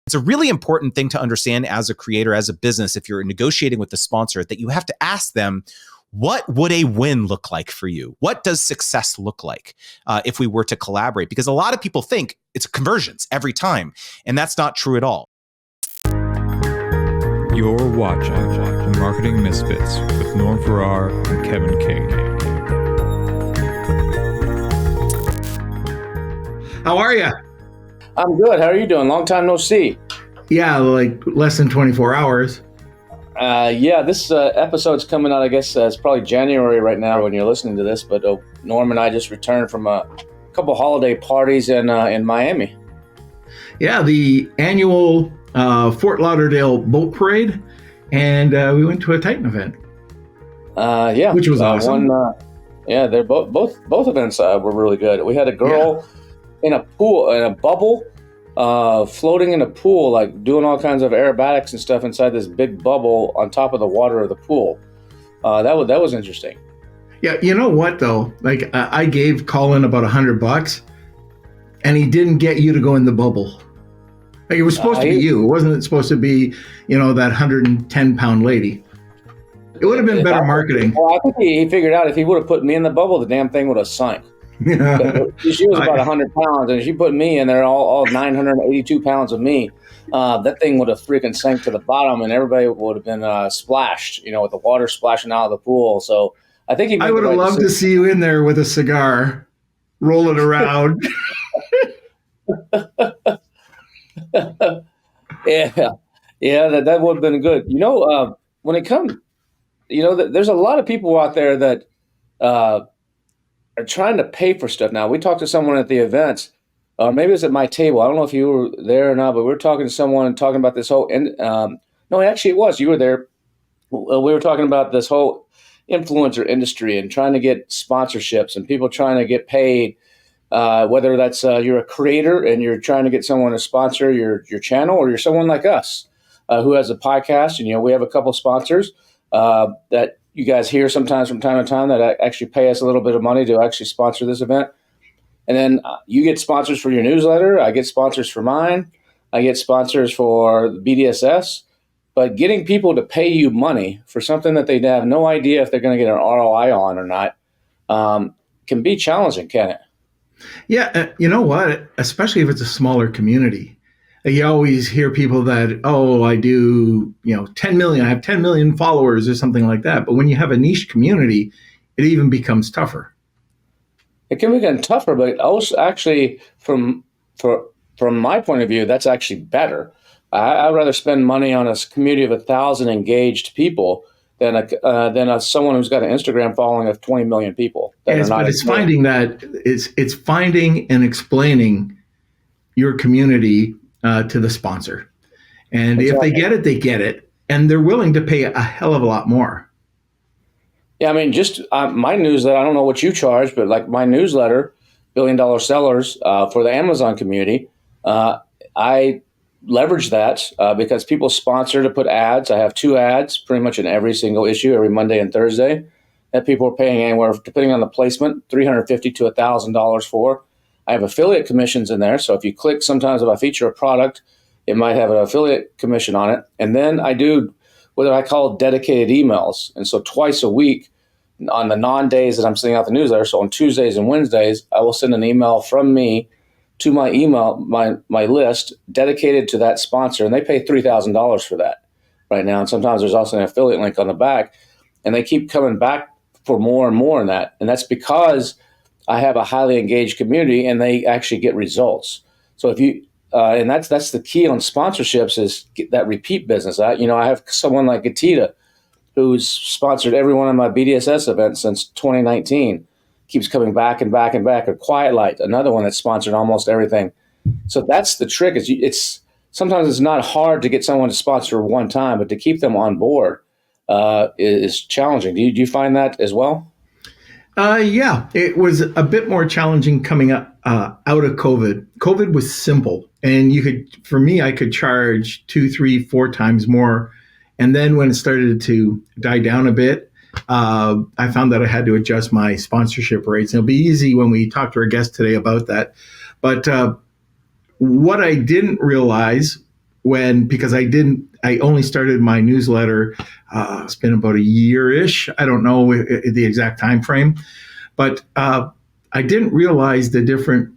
It's a really important thing to understand as a creator, as a business, if you're negotiating with the sponsor, that you have to ask them, what would a win look like for you? What does success look like if we were to collaborate? Because a lot of people think it's conversions every time, and that's not true at all. You're watching the Marketing Misfits with Norm Farrar and Kevin King. How are you? I'm good. How are you doing? Long time no see. Yeah, like less than 24 hours. This episode's coming out, I guess it's probably January right now when you're listening to this, but Norm and I just returned from a couple holiday parties in Miami. Yeah, the annual Fort Lauderdale Boat Parade, and we went to a Titan event. Which was awesome. They're both events were really good. We had a girl in a pool, in a bubble, floating in a pool, like doing all kinds of aerobatics and stuff inside this big bubble on top of the water of the pool. That was interesting. Yeah, you know what though? Like I gave Colin about $100, and he didn't get you to go in the bubble. Like it was supposed to be you. It wasn't supposed to be, that 110-pound lady. It would have been better marketing. Well, I think he figured out if he would have put me in the bubble, the damn thing would have sunk. She was about 100 pounds, and if she put me in there, all 982 pounds of me, that thing would have freaking sank to the bottom, and everybody would have been splashed, with the water splashing out of the pool. So I think I would have loved to see you in there with a cigar, rolling around. That would have been good. When it comes, there's a lot of people out there that are trying to pay for stuff now. We talked to someone at the events, or maybe it was at my table. I don't know if you were there or not, but we were talking to someone and talking about this whole. No, actually, it was you were there. We were talking about this whole influencer industry and trying to get sponsorships and people trying to get paid. Whether that's you're a creator and you're trying to get someone to sponsor your channel, or you're someone like us who has a podcast, and we have a couple sponsors that you guys hear sometimes from time to time that actually pay us a little bit of money to actually sponsor this event. And then you get sponsors for your newsletter. I get sponsors for mine. I get sponsors for the BDSS. But getting people to pay you money for something that they have no idea if they're going to get an ROI on or not can be challenging, can it? Yeah, you know what? Especially if it's a smaller community. You always hear people that, I do, 10 million, I have 10 million followers or something like that. But when you have a niche community, it even becomes tougher. It can become tougher, but also actually from my point of view, that's actually better. I'd rather spend money on a community of 1,000 engaged people than someone who's got an Instagram following of 20 million people. It's finding and explaining your community to the sponsor. And exactly. If they get it, they get it. And they're willing to pay a hell of a lot more. Yeah, I mean, just my newsletter, I don't know what you charge, but like my newsletter, $1 Billion Sellers for the Amazon community, I leverage that because people sponsor to put ads. I have 2 ads pretty much in every single issue, every Monday and Thursday, that people are paying anywhere, depending on the placement, $350 to $1,000 for. I have affiliate commissions in there. So if you click, sometimes if I feature a product, it might have an affiliate commission on it. And then I do what I call dedicated emails. And so twice a week on the non-days that I'm sending out the newsletter, so on Tuesdays and Wednesdays, I will send an email from me to my email, my list dedicated to that sponsor. And they pay $3,000 for that right now. And sometimes there's also an affiliate link on the back. And they keep coming back for more and more in that. And that's because I have a highly engaged community and they actually get results. So if you, and that's the key on sponsorships is get that repeat business. I have someone like Gatita who's sponsored every one of my BDSS events since 2019, keeps coming back and back and back. Or Quiet Light, another one that's sponsored almost everything. So that's the trick. Sometimes it's not hard to get someone to sponsor one time, but to keep them on board is challenging. Do you find that as well? Yeah, it was a bit more challenging coming up out of COVID. COVID was simple, and I could charge 2, 3, 4 times more. And then when it started to die down a bit, I found that I had to adjust my sponsorship rates. And it'll be easy when we talk to our guest today about that. But what I didn't realize because I only started my newsletter. It's been about a year-ish. I don't know the exact time frame, but I didn't realize the different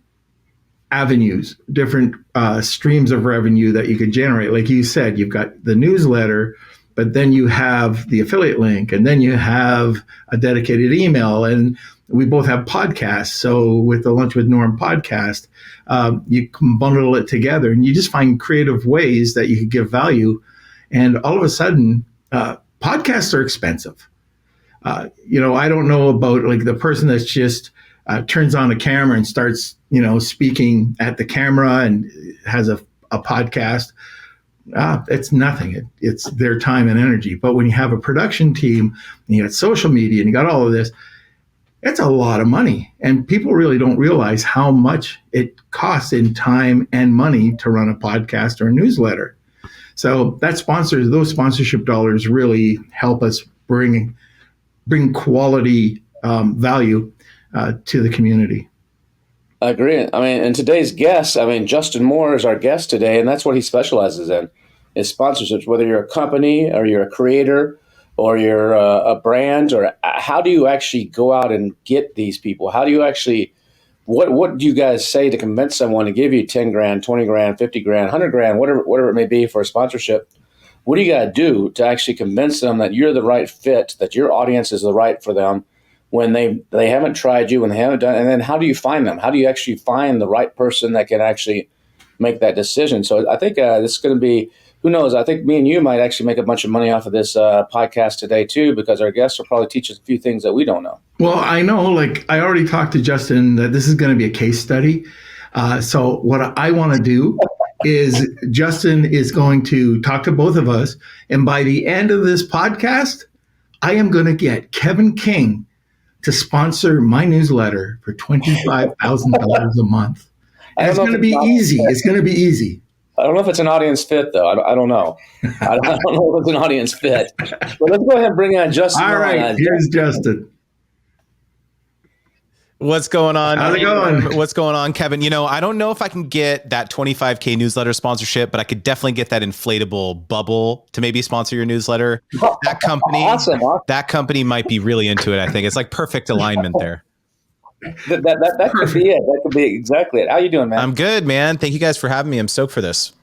avenues, different streams of revenue that you could generate. Like you said, you've got the newsletter, but then you have the affiliate link, and then you have a dedicated email, and we both have podcasts. So with the Lunch with Norm podcast, you can bundle it together, and you just find creative ways that you could give value. And all of a sudden, podcasts are expensive. I don't know about like the person that's just turns on a camera and starts, speaking at the camera and has a podcast. It's nothing. It's their time and energy. But when you have a production team, and you got social media, and you got all of this, it's a lot of money. And people really don't realize how much it costs in time and money to run a podcast or a newsletter. So those sponsorship dollars really help us bring quality value to the community. I agree. I mean, and today's guest, Justin Moore is our guest today, and that's what he specializes in, is sponsorships. Whether you're a company or you're a creator or you're a brand, or how do you actually go out and get these people? How do you actually, what do you guys say to convince someone to give you 10 grand, 20 grand, 50 grand, 100 grand, whatever it may be for a sponsorship? What do you got to do to actually convince them that you're the right fit, that your audience is the right for them, when they haven't tried you, when they haven't done, and then how do you find them? How do you actually find the right person that can actually make that decision? So I think this is going to be, who knows, I think me and you might actually make a bunch of money off of this podcast today too, because our guests will probably teach us a few things that we don't know. Well, I know, like I already talked to Justin that this is going to be a case study. So what I want to do is Justin is going to talk to both of us. And by the end of this podcast, I am going to get Kevin King to sponsor my newsletter for $25,000 a month. And it's going to be easy. It's going to be easy. I don't know if it's an audience fit, though. I don't know. I don't know if it's an audience fit. But let's go ahead and bring on Justin. All right, here's Justin. What's going on? How's it going? What's going on, Kevin? I don't know if I can get that 25K newsletter sponsorship, but I could definitely get that inflatable bubble to maybe sponsor your newsletter. That company, awesome. That company might be really into it. I think it's like perfect alignment there. That could be it. That could be exactly it. How you doing, man? I'm good, man. Thank you guys for having me. I'm stoked for this.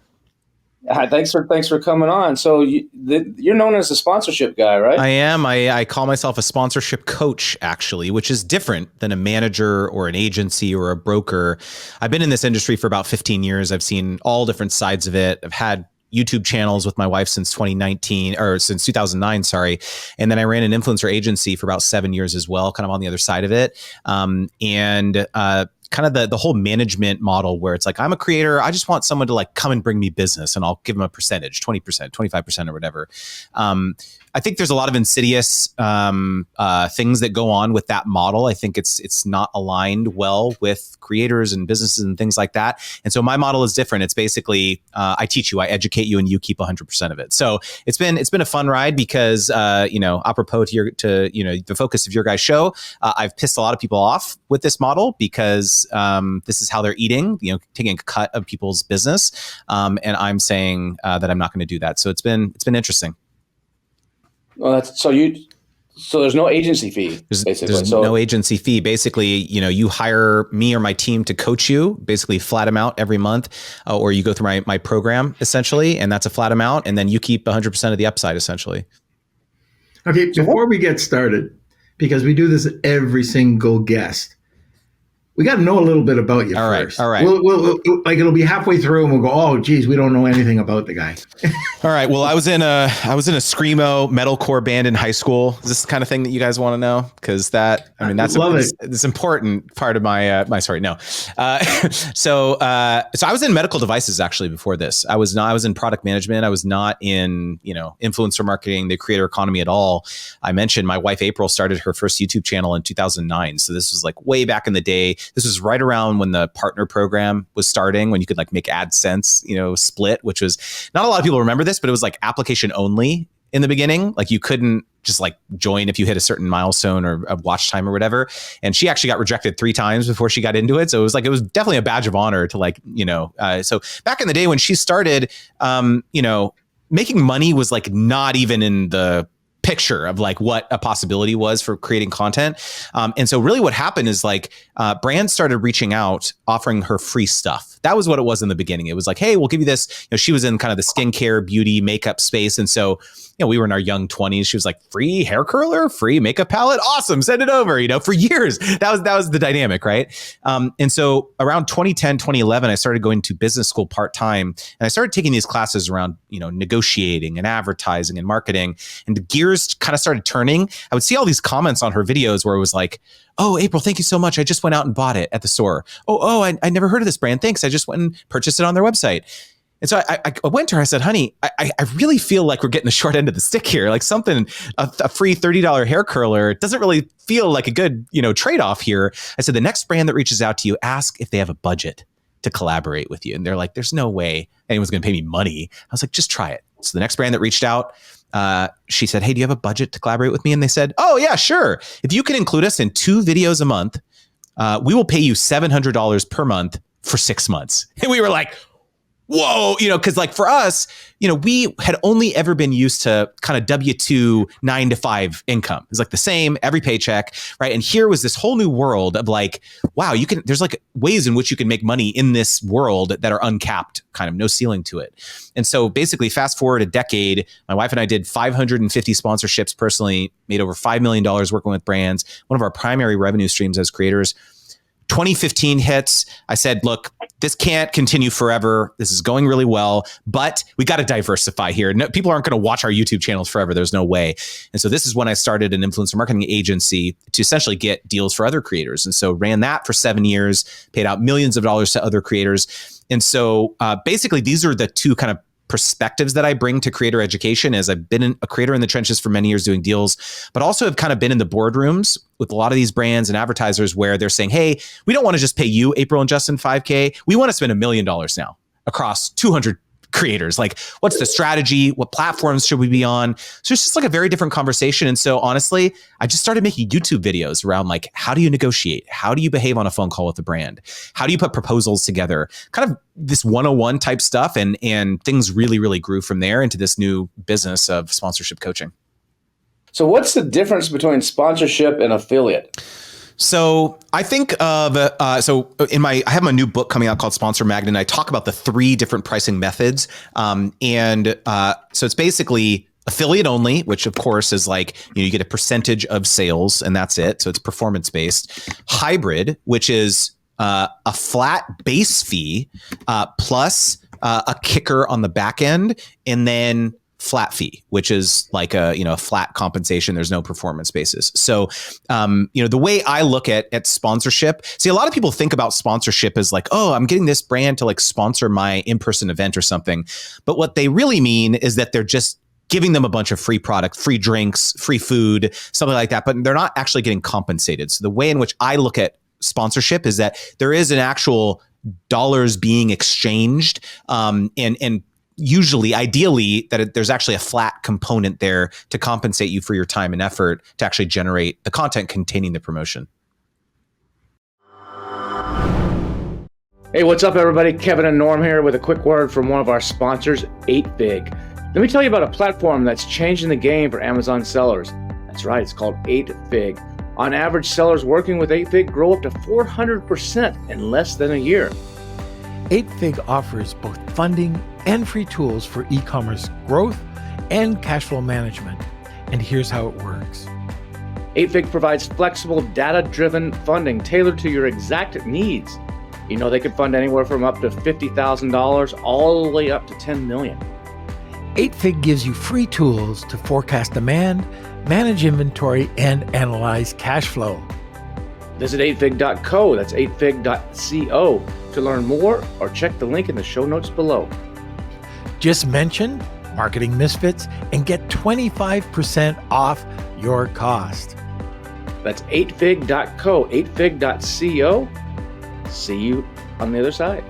Thanks for coming on. So you're known as a sponsorship guy, right? I am. I call myself a sponsorship coach, actually, which is different than a manager or an agency or a broker. I've been in this industry for about 15 years. I've seen all different sides of it. I've had YouTube channels with my wife since 2009, sorry. And then I ran an influencer agency for about 7 years as well, kind of on the other side of it. Kind of the whole management model where it's like, I'm a creator. I just want someone to like come and bring me business and I'll give them a percentage, 20%, 25% or whatever. I think there's a lot of insidious things that go on with that model. I think it's not aligned well with creators and businesses and things like that. And so my model is different. It's basically I teach you, I educate you, and you keep 100% of it. So it's been a fun ride because apropos to the focus of your guys' show, I've pissed a lot of people off with this model because this is how they're eating, taking a cut of people's business, and I'm saying that I'm not going to do that. So it's been interesting. Well, so there's no agency fee. There's no agency fee. Basically, you hire me or my team to coach you, basically flat amount every month, or you go through my program essentially, and that's a flat amount, and then you keep 100% of the upside essentially. Okay, before we get started, because we do this every single guest, we got to know a little bit about you first. All right. We'll it'll be halfway through and we'll go, oh, geez, we don't know anything about the guy. All right. Well, I was in a screamo metalcore band in high school. Is this the kind of thing that you guys want to know? Because that's it's important part of my story. No. So I was in medical devices actually before this. I was in product management. I was not in influencer marketing, the creator economy at all. I mentioned my wife April started her first YouTube channel in 2009. So this was like way back in the day. This was right around when the partner program was starting, when you could like make AdSense, split, which was not a lot of people remember this, but it was like application only. in the beginning. Like you couldn't just like join if you hit a certain milestone or a watch time or whatever. And she actually got rejected 3 times before she got into it. So it was definitely a badge of honor to like, so back in the day when she started, making money was like not even in the picture of like what a possibility was for creating content. And so really what happened is like brands started reaching out, offering her free stuff. That was what it was in the beginning. It was like, hey, we'll give you this. She was in kind of the skincare, beauty, makeup space. And so, we were in our young 20s. She was like, free hair curler, free makeup palette. Awesome. Send it over, for years. That was the dynamic. Right. And so around 2010, 2011, I started going to business school part-time and I started taking these classes around, negotiating and advertising and marketing, and the gears kind of started turning. I would see all these comments on her videos where it was like, oh, April, thank you so much. I just went out and bought it at the store. I never heard of this brand. Thanks. I just went and purchased it on their website. And so I went to her, I said, honey, I really feel like we're getting the short end of the stick here. Like a free $30 hair curler doesn't really feel like a good, trade-off here. I said, the next brand that reaches out to you, ask if they have a budget to collaborate with you. And they're like, there's no way anyone's going to pay me money. I was like, just try it. So the next brand that reached out, she said, hey, do you have a budget to collaborate with me? And they said, oh yeah, sure. If you can include us in 2 videos a month, we will pay you $700 per month for 6 months. And we were like, whoa, because like for us, we had only ever been used to kind of W-2 9 to 5 income. It's like the same every paycheck, right? And here was this whole new world of like, wow, there's like ways in which you can make money in this world that are uncapped, kind of no ceiling to it. And so basically fast forward a decade, my wife and I did 550 sponsorships personally, made over $5 million working with brands. One of our primary revenue streams as creators. 2015 hits. I said, look, this can't continue forever. This is going really well, but we got to diversify here. No, people aren't going to watch our YouTube channels forever. There's no way. And so this is when I started an influencer marketing agency to essentially get deals for other creators. And so ran that for 7 years, paid out millions of dollars to other creators. And so basically these are the 2 kind of perspectives that I bring to creator education, as I've been a creator in the trenches for many years doing deals, but also have kind of been in the boardrooms with a lot of these brands and advertisers where they're saying, hey, we don't want to just pay you, April and Justin, $5K. We want to spend $1 million now across 200 creators. Like, what's the strategy? What platforms should we be on? So it's just like a very different conversation. And so honestly, I just started making YouTube videos around like, how do you negotiate? How do you behave on a phone call with a brand? How do you put proposals together? Kind of this 101 type stuff. And things really, really grew from there into this new business of sponsorship coaching. So what's the difference between sponsorship and affiliate? So I think of, I have my new book coming out called Sponsor Magnet, and I talk about the 3 different pricing methods. So it's basically affiliate only, which of course is like, you get a percentage of sales and that's it. So it's performance based. Hybrid, which is a flat base fee plus a kicker on the back end, and then flat fee, which is like a flat compensation. There's no performance basis. So the way I look at sponsorship, see, a lot of people think about sponsorship as like, oh, I'm getting this brand to like sponsor my in-person event or something. But what they really mean is that they're just giving them a bunch of free product, free drinks, free food, something like that, but they're not actually getting compensated. So the way in which I look at sponsorship is that there is an actual dollars being exchanged, and usually, ideally, that there's actually a flat component there to compensate you for your time and effort to actually generate the content containing the promotion. Hey, what's up, everybody? Kevin and Norm here with a quick word from one of our sponsors, 8Fig. Let me tell you about a platform that's changing the game for Amazon sellers. That's right, it's called 8Fig. On average, sellers working with 8Fig grow up to 400% in less than a year. 8Fig offers both funding and free tools for e-commerce growth and cash flow management. And here's how it works. 8Fig provides flexible, data-driven funding tailored to your exact needs. They can fund anywhere from up to $50,000 all the way up to $10 million. 8Fig gives you free tools to forecast demand, manage inventory, and analyze cash flow. Visit 8fig.co, that's 8fig.co, to learn more or check the link in the show notes below. Just mention Marketing Misfits and get 25% off your cost. That's 8fig.co, 8fig.co. See you on the other side.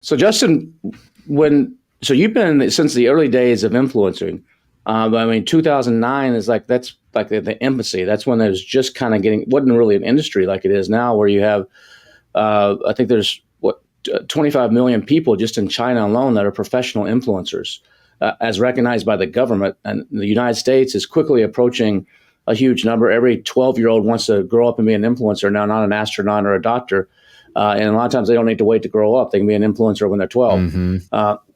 So Justin, so you've been since the early days of influencing. I mean, 2009 is that's like the infancy. That's when it was just kind of wasn't really an industry like it is now, where you have, I think there's 25 million people just in China alone that are professional influencers, as recognized by the government. And the United States is quickly approaching a huge number. Every 12-year-old wants to grow up and be an influencer now, not an astronaut or a doctor. And a lot of times they don't need to wait to grow up. They can be an influencer when they're 12. Mm-hmm.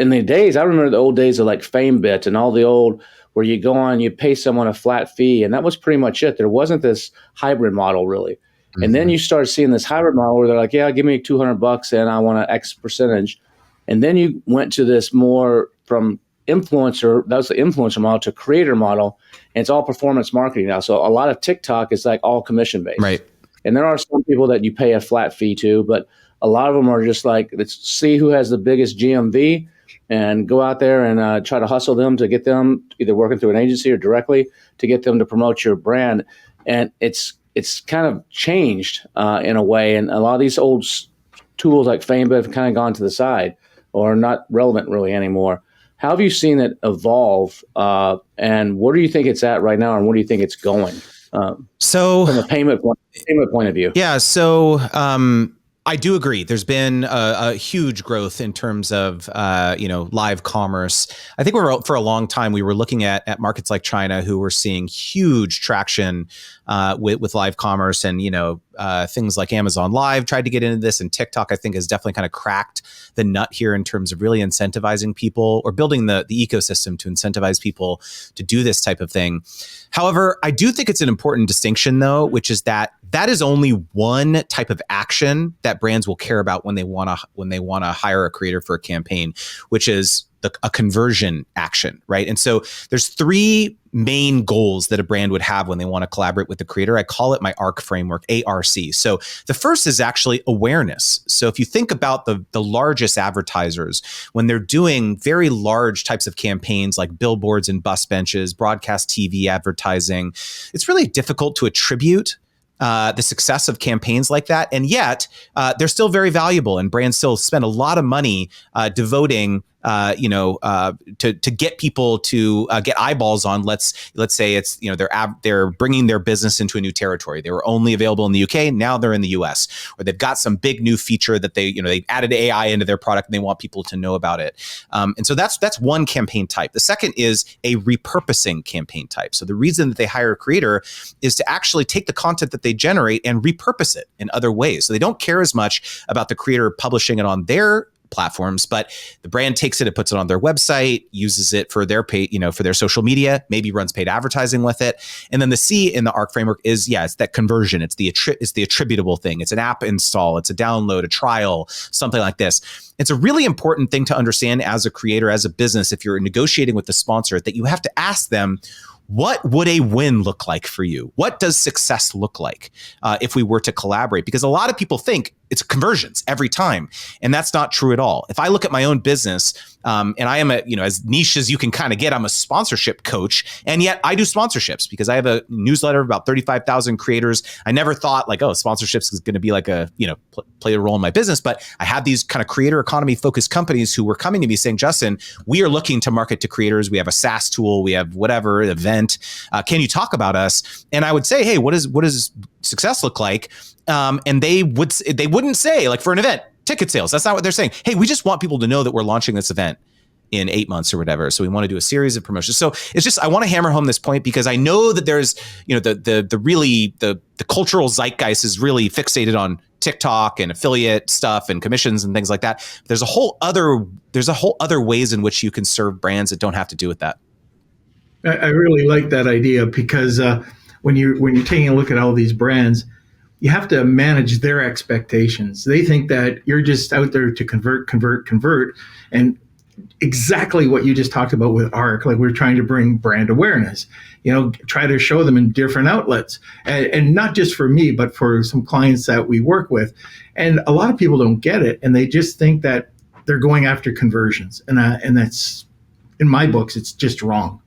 In the days, I remember the old days of like FameBit and all the old, where you go on, you pay someone a flat fee, and that was pretty much it. There wasn't this hybrid model really. Mm-hmm. And then you start seeing this hybrid model where they're like, yeah, give me $200 and I want an X percentage. And then you went to this more from influencer, that was the influencer model, to creator model, and it's all performance marketing now. So a lot of TikTok is like all commission based. Right. And there are some people that you pay a flat fee to, but a lot of them are just like, let's see who has the biggest GMV and go out there and try to hustle them to get them either working through an agency or directly to get them to promote your brand. And it's kind of changed in a way. And a lot of these old tools like FameBit have kind of gone to the side or not relevant really anymore. How have you seen it evolve? And where do you think it's at right now? And where do you think it's going? So from a payment point of view. Yeah. So I do agree. There's been a huge growth in terms of, live commerce. I think for a long time, we were looking at markets like China, who were seeing huge traction with live commerce, and, things like Amazon Live tried to get into this, and TikTok, I think, has definitely kind of cracked the nut here in terms of really incentivizing people or building the ecosystem to incentivize people to do this type of thing. However, I do think it's an important distinction, though, which is that is only one type of action that brands will care about when they want to hire a creator for a campaign, which is a conversion action, right? And so there's three main goals that a brand would have when they want to collaborate with the creator. I call it my ARC framework, ARC. So the first is actually awareness. So if you think about the largest advertisers, when they're doing very large types of campaigns like billboards and bus benches, broadcast TV advertising, it's really difficult to attribute the success of campaigns like that. And yet they're still very valuable, and brands still spend a lot of money devoting to get people to get eyeballs on. Let's say it's, they're bringing their business into a new territory. They were only available in the UK. Now they're in the US, or they've got some big new feature that they've added AI into their product and they want people to know about it. And so that's one campaign type. The second is a repurposing campaign type. So the reason that they hire a creator is to actually take the content that they generate and repurpose it in other ways. So they don't care as much about the creator publishing it on their platforms, but the brand takes it and puts it on their website, uses it for their for their social media, maybe runs paid advertising with it. And then the C in the ARC framework is, it's that conversion. It's the attributable thing. It's an app install, it's a download, a trial, something like this. It's a really important thing to understand as a creator, as a business, if you're negotiating with the sponsor, that you have to ask them, what would a win look like for you? What does success look like if we were to collaborate? Because a lot of people think it's conversions every time, and that's not true at all. If I look at my own business, and I am as niche as you can kind of get, I'm a sponsorship coach, and yet I do sponsorships because I have a newsletter of about 35,000 creators. I never thought sponsorships is going to be like play a role in my business, but I had these kind of creator economy focused companies who were coming to me saying, Justin, we are looking to market to creators. We have a SaaS tool. We have whatever event. Can you talk about us? And I would say, hey, what does success look like? And they wouldn't say, like, for an event, ticket sales. That's not what they're saying. Hey, we just want people to know that we're launching this event in 8 months or whatever. So we want to do a series of promotions. So it's just, I want to hammer home this point because I know that there's, the cultural zeitgeist is really fixated on TikTok and affiliate stuff and commissions and things like that. There's a whole other ways in which you can serve brands that don't have to do with that. I really like that idea because when you're taking a look at all these brands, you have to manage their expectations. They think that you're just out there to convert, and exactly what you just talked about with ARC. Like, we're trying to bring brand awareness, try to show them in different outlets, and not just for me, but for some clients that we work with. And a lot of people don't get it, and they just think that they're going after conversions, and that's, in my books, it's just wrong.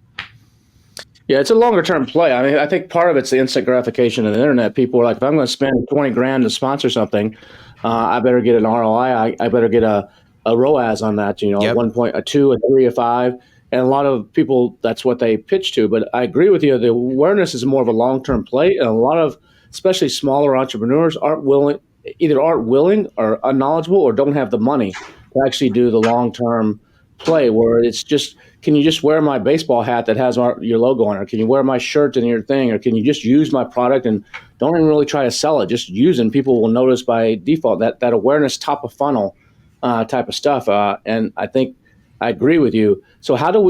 Yeah, it's a longer term play. I mean, I think part of it's the instant gratification of the internet. People are like, if I'm going to spend 20 grand to sponsor something, I better get an ROI. I better get a ROAS on that, Yep. 1 point, a 2, a 3, a 5. And a lot of people, that's what they pitch to. But I agree with you. The awareness is more of a long term play. And a lot of, especially smaller entrepreneurs, aren't willing or unknowledgeable or don't have the money to actually do the long term play, where it's just, can you just wear my baseball hat that has your logo on it? Or can you wear my shirt and your thing? Or can you just use my product and don't even really try to sell it? Just use it, and people will notice by default. That awareness, top of funnel type of stuff. And I think I agree with you. So how does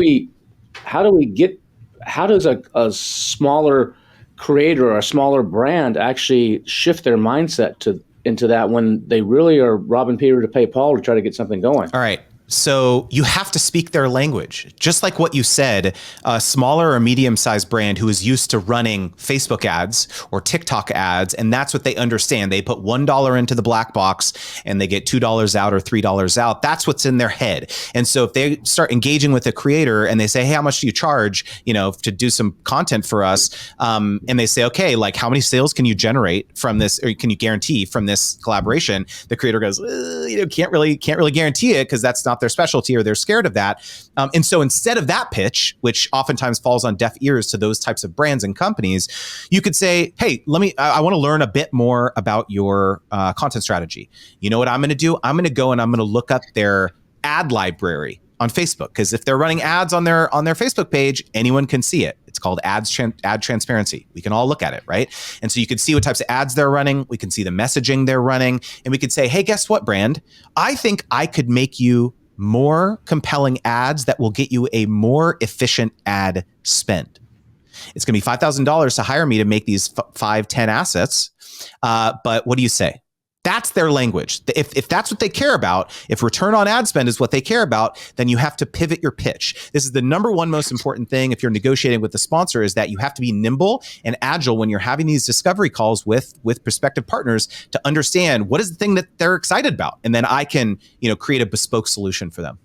a smaller creator or a smaller brand actually shift their mindset into that when they really are robbing Peter to pay Paul to try to get something going? All right. So you have to speak their language. Just like what you said, a smaller or medium-sized brand who is used to running Facebook ads or TikTok ads, and that's what they understand. They put $1 into the black box and they get $2 out or $3 out. That's what's in their head. And so if they start engaging with a creator and they say, hey, how much do you charge, to do some content for us? And they say, okay, like how many sales can you generate from this, or can you guarantee from this collaboration? The creator goes, can't really guarantee it because that's not their specialty, or they're scared of that. And so instead of that pitch, which oftentimes falls on deaf ears to those types of brands and companies, you could say, hey, I want to learn a bit more about your content strategy. You know what I'm going to do? I'm going to go and I'm going to look up their ad library on Facebook, because if they're running ads on their Facebook page, anyone can see it. It's called ad transparency. We can all look at it, right? And so you can see what types of ads they're running. We can see the messaging they're running, and we could say, hey, guess what, brand? I think I could make you more compelling ads that will get you a more efficient ad spend. It's going to be $5,000 to hire me to make these 5-10 assets. But what do you say? That's their language. If that's what they care about, if return on ad spend is what they care about, then you have to pivot your pitch. This is the number one most important thing if you're negotiating with the sponsor, is that you have to be nimble and agile when you're having these discovery calls with prospective partners to understand what is the thing that they're excited about. And then I can, create a bespoke solution for them.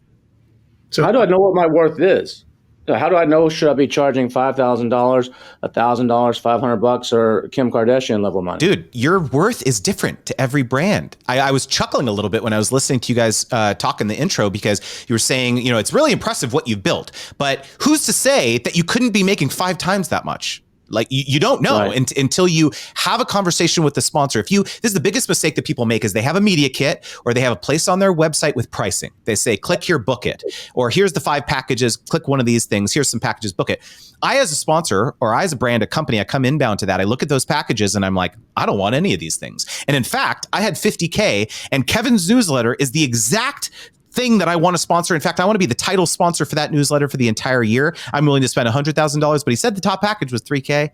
So how do I know what my worth is? How do I know, should I be charging $5,000, $1,000, $500, or Kim Kardashian level money? Dude, your worth is different to every brand. I was chuckling a little bit when I was listening to you guys talk in the intro, because you were saying, it's really impressive what you've built, but who's to say that you couldn't be making 5 times that much? Like you don't know, right, until you have a conversation with the sponsor. This is the biggest mistake that people make, is they have a media kit or they have a place on their website with pricing. They say, click here, book it. Or here's the 5 packages, click one of these things. Here's some packages, book it. I, as a sponsor, or I, as a brand, a company, I come inbound to that. I look at those packages and I'm like, I don't want any of these things. And in fact, I had 50K, and Kevin's newsletter is the exact thing that I want to sponsor. In fact, I want to be the title sponsor for that newsletter for the entire year. I'm willing to spend $100,000, but he said the top package was $3K.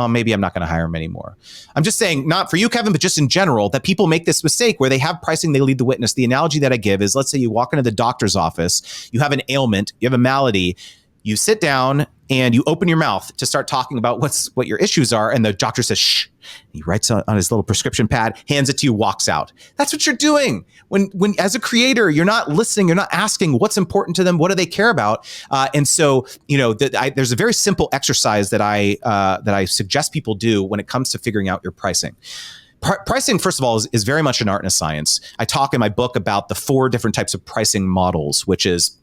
Maybe I'm not going to hire him anymore. I'm just saying, not for you, Kevin, but just in general, that people make this mistake where they have pricing, they lead the witness. The analogy that I give is, let's say you walk into the doctor's office, you have an ailment, you have a malady, you sit down and you open your mouth to start talking about what your issues are, and the doctor says, shh. He writes on his little prescription pad, hands it to you, walks out. That's what you're doing. When as a creator, you're not listening, you're not asking what's important to them, what do they care about? And so, there's a very simple exercise that I suggest people do when it comes to figuring out your pricing. Pricing, first of all, is very much an art and a science. I talk in my book about the 4 different types of pricing models, which is,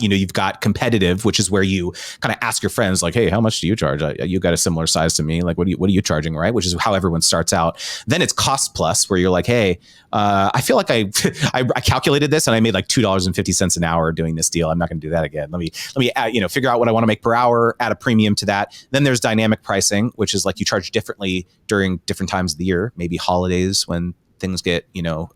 you've got competitive, which is where you kind of ask your friends, like, hey, how much do you charge? You got a similar size to me. Like, what are you charging? Right. Which is how everyone starts out. Then it's cost plus, where you're like, hey, I feel like I calculated this and I made like $2.50 an hour doing this deal. I'm not going to do that again. Let me add, figure out what I want to make per hour, add a premium to that. Then there's dynamic pricing, which is like you charge differently during different times of the year, maybe holidays when things get,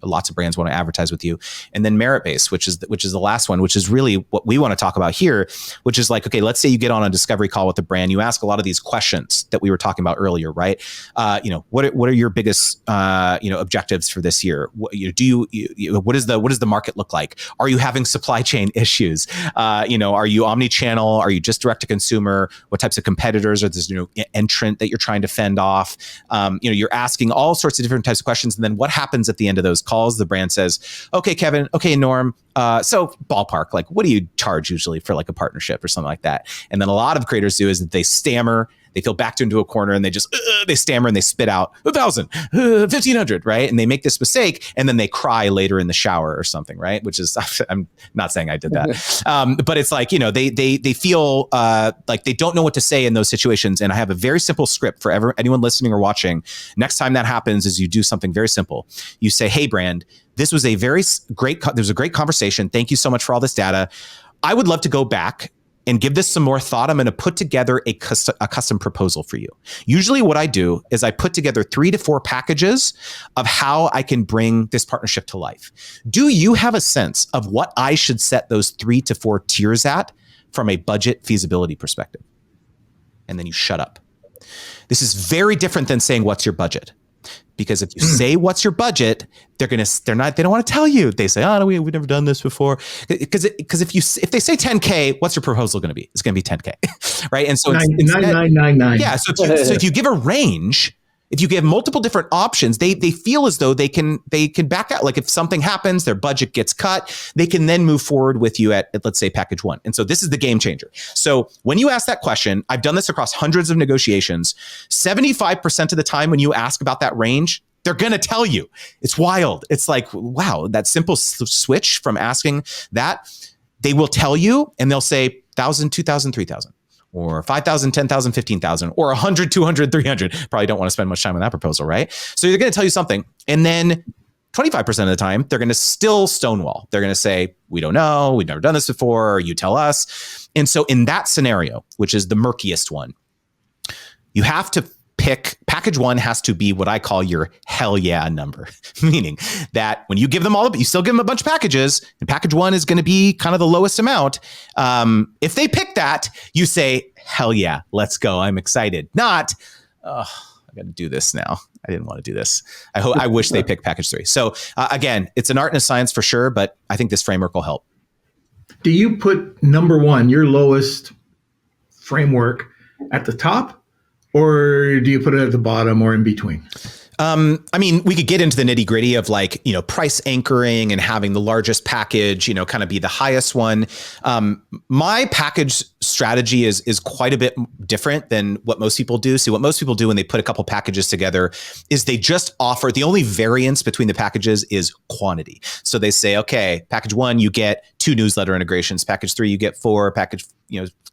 lots of brands want to advertise with you. And then merit-based, which is the last one, which is really what we want to talk about here, which is like, okay, let's say you get on a discovery call with a brand, you ask a lot of these questions that we were talking about earlier, right? What are your biggest, objectives for this year? What does the market look like? Are you having supply chain issues? Are you omni-channel? Are you just direct to consumer? What types of competitors are this entrant that you're trying to fend off? You're asking all sorts of different types of questions. And then what happens at the end of those calls? The brand says, okay, Kevin, okay, Norm. So ballpark, like, what do you charge usually for like a partnership or something like that? And then a lot of creators do is that they stammer, they feel backed into a corner and they just, they stammer and they spit out 1,000, 1,500, right? And they make this mistake and then they cry later in the shower or something, right? Which is, I'm not saying I did that. But it's like, they feel like they don't know what to say in those situations. And I have a very simple script for anyone listening or watching. Next time that happens is you do something very simple. You say, hey, brand, this was a very great, there was a great conversation. Thank you so much for all this data. I would love to go back and give this some more thought. I'm going to put together a custom proposal for you. Usually what I do is I put together 3 to 4 packages of how I can bring this partnership to life. Do you have a sense of what I should set those 3 to 4 tiers at from a budget feasibility perspective? And then you shut up. This is very different than saying, what's your budget? Because if you say, what's your budget, they don't want to tell you. They say, oh, no, we've never done this before. Because if they say 10K, what's your proposal going to be? It's going to be 10K, right? And so 9,999. Yeah. So if you give a range, if you give multiple different options, they feel as though they can back out. Like if something happens, their budget gets cut, they can then move forward with you at let's say package 1. And so this is the game changer. So when you ask that question, I've done this across hundreds of negotiations. 75% of the time when you ask about that range, they're going to tell you. It's wild. It's like, wow, that simple switch from asking that, they will tell you and they'll say 1,000, 2,000, 3,000. Or 5,000, 10,000, 15,000, or 100, 200, 300. Probably don't want to spend much time on that proposal, right? So they're going to tell you something. And then 25% of the time, they're going to still stonewall. They're going to say, we don't know, we've never done this before, you tell us. And so in that scenario, which is the murkiest one, you have to pick, package 1 has to be what I call your hell yeah number, meaning that when you give them all, you still give them a bunch of packages, and package 1 is going to be kind of the lowest amount. If they pick that, you say, hell yeah, let's go. I'm excited. Not, I got to do this now. I didn't want to do this. I wish they picked package 3. So again, it's an art and a science for sure, but I think this framework will help. Do you put number 1, your lowest framework, at the top? Or do you put it at the bottom or in between? I mean, we could get into the nitty gritty of like, price anchoring and having the largest package, kind of be the highest one. My package strategy is quite a bit different than what most people do. See, what most people do when they put a couple packages together is they just offer, the only variance between the packages is quantity. So they say, okay, package 1, you get 2 newsletter integrations. Package 3, you get 4. Package,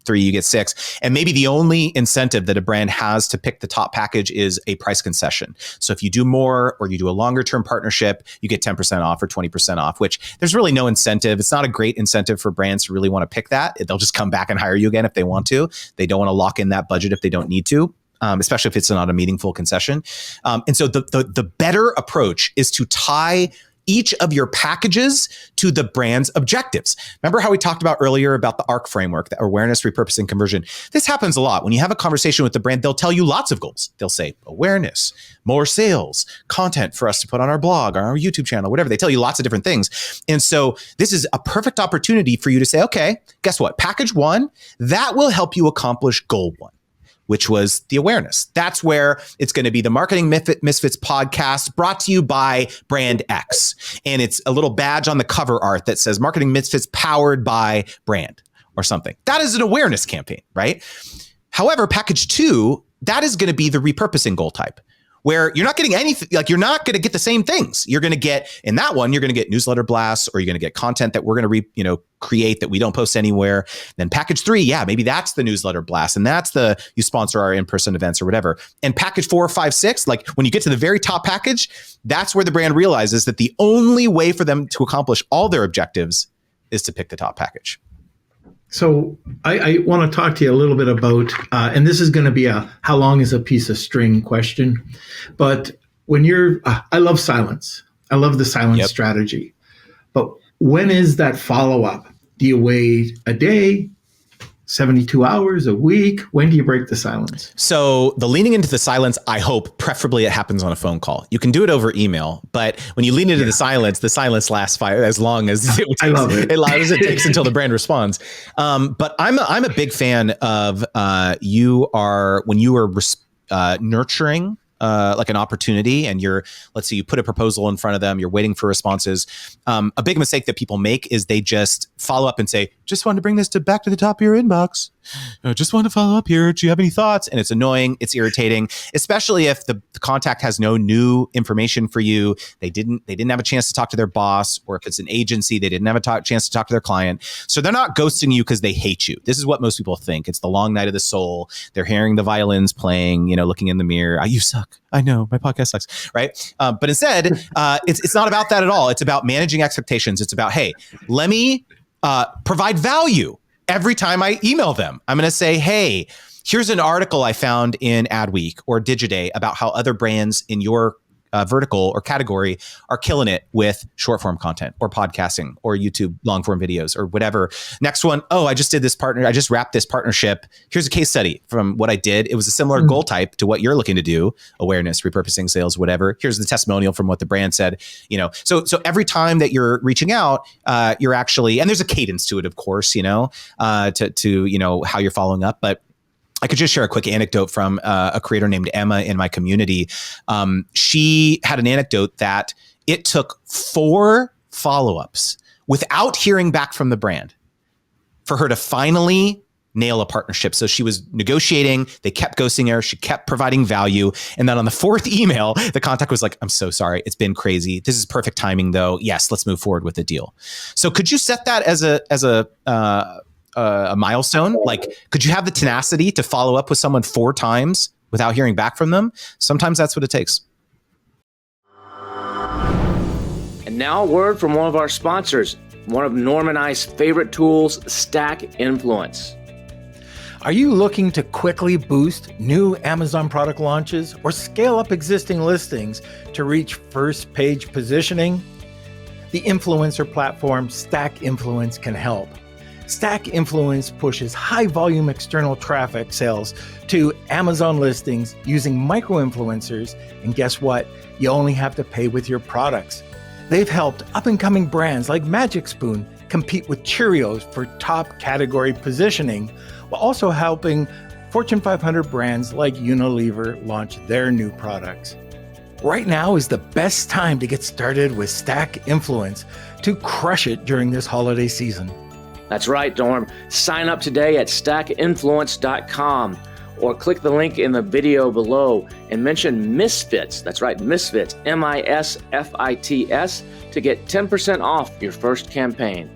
3, you get 6. And maybe the only incentive that a brand has to pick the top package is a price concession. So if you do more or you do a longer term partnership, you get 10% off or 20% off, which there's really no incentive. It's not a great incentive for brands to really want to pick that. They'll just come back and hire you again if they want to. They don't want to lock in that budget if they don't need to. Especially if it's not a meaningful concession. And so the better approach is to tie each of your packages to the brand's objectives. Remember how we talked about earlier about the ARC framework, the awareness, repurposing, conversion? This happens a lot. When you have a conversation with the brand, they'll tell you lots of goals. They'll say awareness, more sales, content for us to put on our blog or our YouTube channel, whatever. They tell you lots of different things. And so this is a perfect opportunity for you to say, okay, guess what? Package 1, that will help you accomplish goal 1. Which was the awareness. That's where it's going to be the Marketing Misfits podcast brought to you by Brand X. And it's a little badge on the cover art that says Marketing Misfits powered by brand or something. That is an awareness campaign, right? However, package 2, that is going to be the repurposing goal type, where you're not getting anything, like you're not going to get the same things. You're going to get, in that one, you're going to get newsletter blasts, or you're going to get content that we're going to create that we don't post anywhere. Then package 3, yeah, maybe that's the newsletter blast, and that's you sponsor our in-person events or whatever. And package 4, 5, 6, like when you get to the very top package, that's where the brand realizes that the only way for them to accomplish all their objectives is to pick the top package. So I want to talk to you a little bit about, and this is going to be a how long is a piece of string question, but when I love silence. I love the silence strategy. But when is that follow-up? Do you wait a day, 72 hours, a week? When do you break the silence? So the leaning into the silence, I hope, preferably it happens on a phone call. You can do it over email, but when you lean into the silence lasts as long as it takes, I love it. As it takes until the brand responds. But I'm a big fan of when you are nurturing like an opportunity, and let's say you put a proposal in front of them, you're waiting for responses. A big mistake that people make is they just follow up and say, just wanted to bring this back to the top of your inbox. Just want to follow up here. Do you have any thoughts? And it's annoying. It's irritating, especially if the contact has no new information for you. They didn't have a chance to talk to their boss, or if it's an agency, they didn't have a chance to talk to their client. So they're not ghosting you because they hate you. This is what most people think. It's the long night of the soul. They're hearing the violins playing, looking in the mirror. You suck. I know my podcast sucks. Right. But instead, it's not about that at all. It's about managing expectations. It's about, hey, let me provide value. Every time I email them, I'm going to say, hey, here's an article I found in Adweek or Digiday about how other brands in your vertical or category are killing it with short form content or podcasting or YouTube long form videos or whatever. Next one, I just wrapped this partnership. Here's a case study from what I did. It was a similar goal type to what you're looking to do: awareness, repurposing, sales, whatever. Here's the testimonial from what the brand said. So every time that you're reaching out, you're actually, and there's a cadence to it, of course, to how you're following up, but I could just share a quick anecdote from a creator named Emma in my community. She had an anecdote that it took 4 follow-ups without hearing back from the brand for her to finally nail a partnership. So she was negotiating, they kept ghosting her, she kept providing value. And then on the 4th email, the contact was like, I'm so sorry, it's been crazy. This is perfect timing though. Yes, let's move forward with the deal. So could you set that as a milestone? Like, could you have the tenacity to follow up with someone 4 times without hearing back from them? Sometimes that's what it takes. And now a word from one of our sponsors, one of Norm and I's favorite tools, Stack Influence. Are you looking to quickly boost new Amazon product launches or scale up existing listings to reach first page positioning? The influencer platform Stack Influence can help. Stack Influence pushes high-volume external traffic sales to Amazon listings using micro-influencers, and guess what? You only have to pay with your products. They've helped up-and-coming brands like Magic Spoon compete with Cheerios for top category positioning, while also helping Fortune 500 brands like Unilever launch their new products. Right now is the best time to get started with Stack Influence to crush it during this holiday season. That's right, Norm. Sign up today at stackinfluence.com or click the link in the video below and mention Misfits. That's right, Misfits, MISFITS, to get 10% off your first campaign.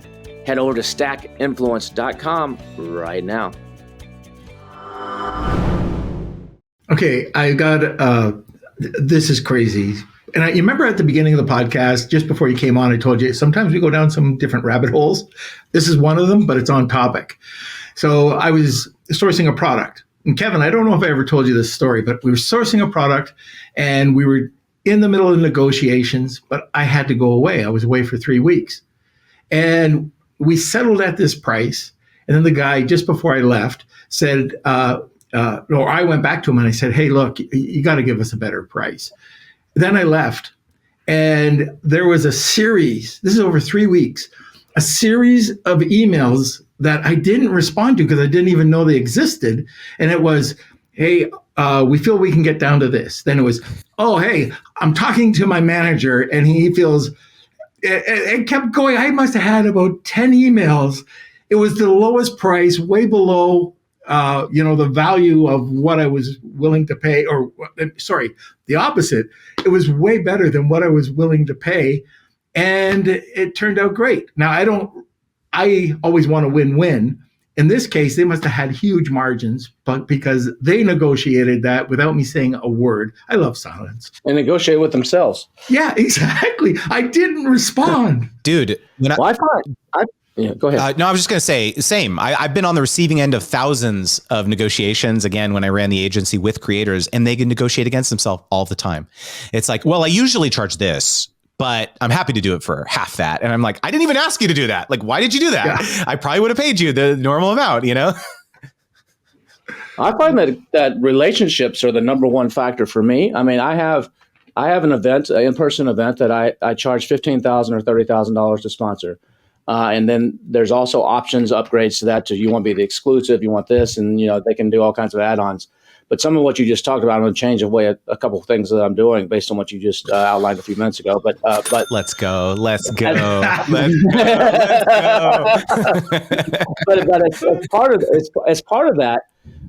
Head over to stackinfluence.com right now. Okay, I got, this is crazy. And you remember at the beginning of the podcast, just before you came on, I told you sometimes we go down some different rabbit holes. This is one of them, but it's on topic. So I was sourcing a product. And Kevin, I don't know if I ever told you this story, but we were sourcing a product and we were in the middle of negotiations, but I had to go away. I was away for 3 weeks. And we settled at this price. And then the guy, just before I left, said, I went back to him and I said, hey, look, you got to give us a better price. Then I left, and there was a series, this is over 3 weeks, a series of emails that I didn't respond to because I didn't even know they existed. And it was, hey, we feel we can get down to this. Then it was, oh, hey, I'm talking to my manager, and he feels, it kept going. I must have had about 10 emails. It was the lowest price, way below the value of what I was willing to pay, or sorry, the opposite. It was way better than what I was willing to pay. And it turned out great. Now I always want to win-win. In this case, they must have had huge margins, but because they negotiated that without me saying a word. I love silence. And negotiate with themselves. Yeah, exactly. I didn't respond. Dude. Yeah, go ahead. No, I was just going to say, same. I've been on the receiving end of thousands of negotiations, again, when I ran the agency with creators, and they can negotiate against themselves all the time. It's like, well, I usually charge this, but I'm happy to do it for half that. And I'm like, I didn't even ask you to do that. Like, why did you do that? Yeah. I probably would have paid you the normal amount, I find that relationships are the number one factor for me. I mean, I have an event, an in-person event that I charge $15,000 or $30,000 to sponsor. And then there's also options, upgrades to that. You want to be the exclusive, you want this, and they can do all kinds of add-ons. But some of what you just talked about, I'm going to change a couple of things that I'm doing based on what you just outlined a few minutes ago. But let's go. Let's go. but as part of that,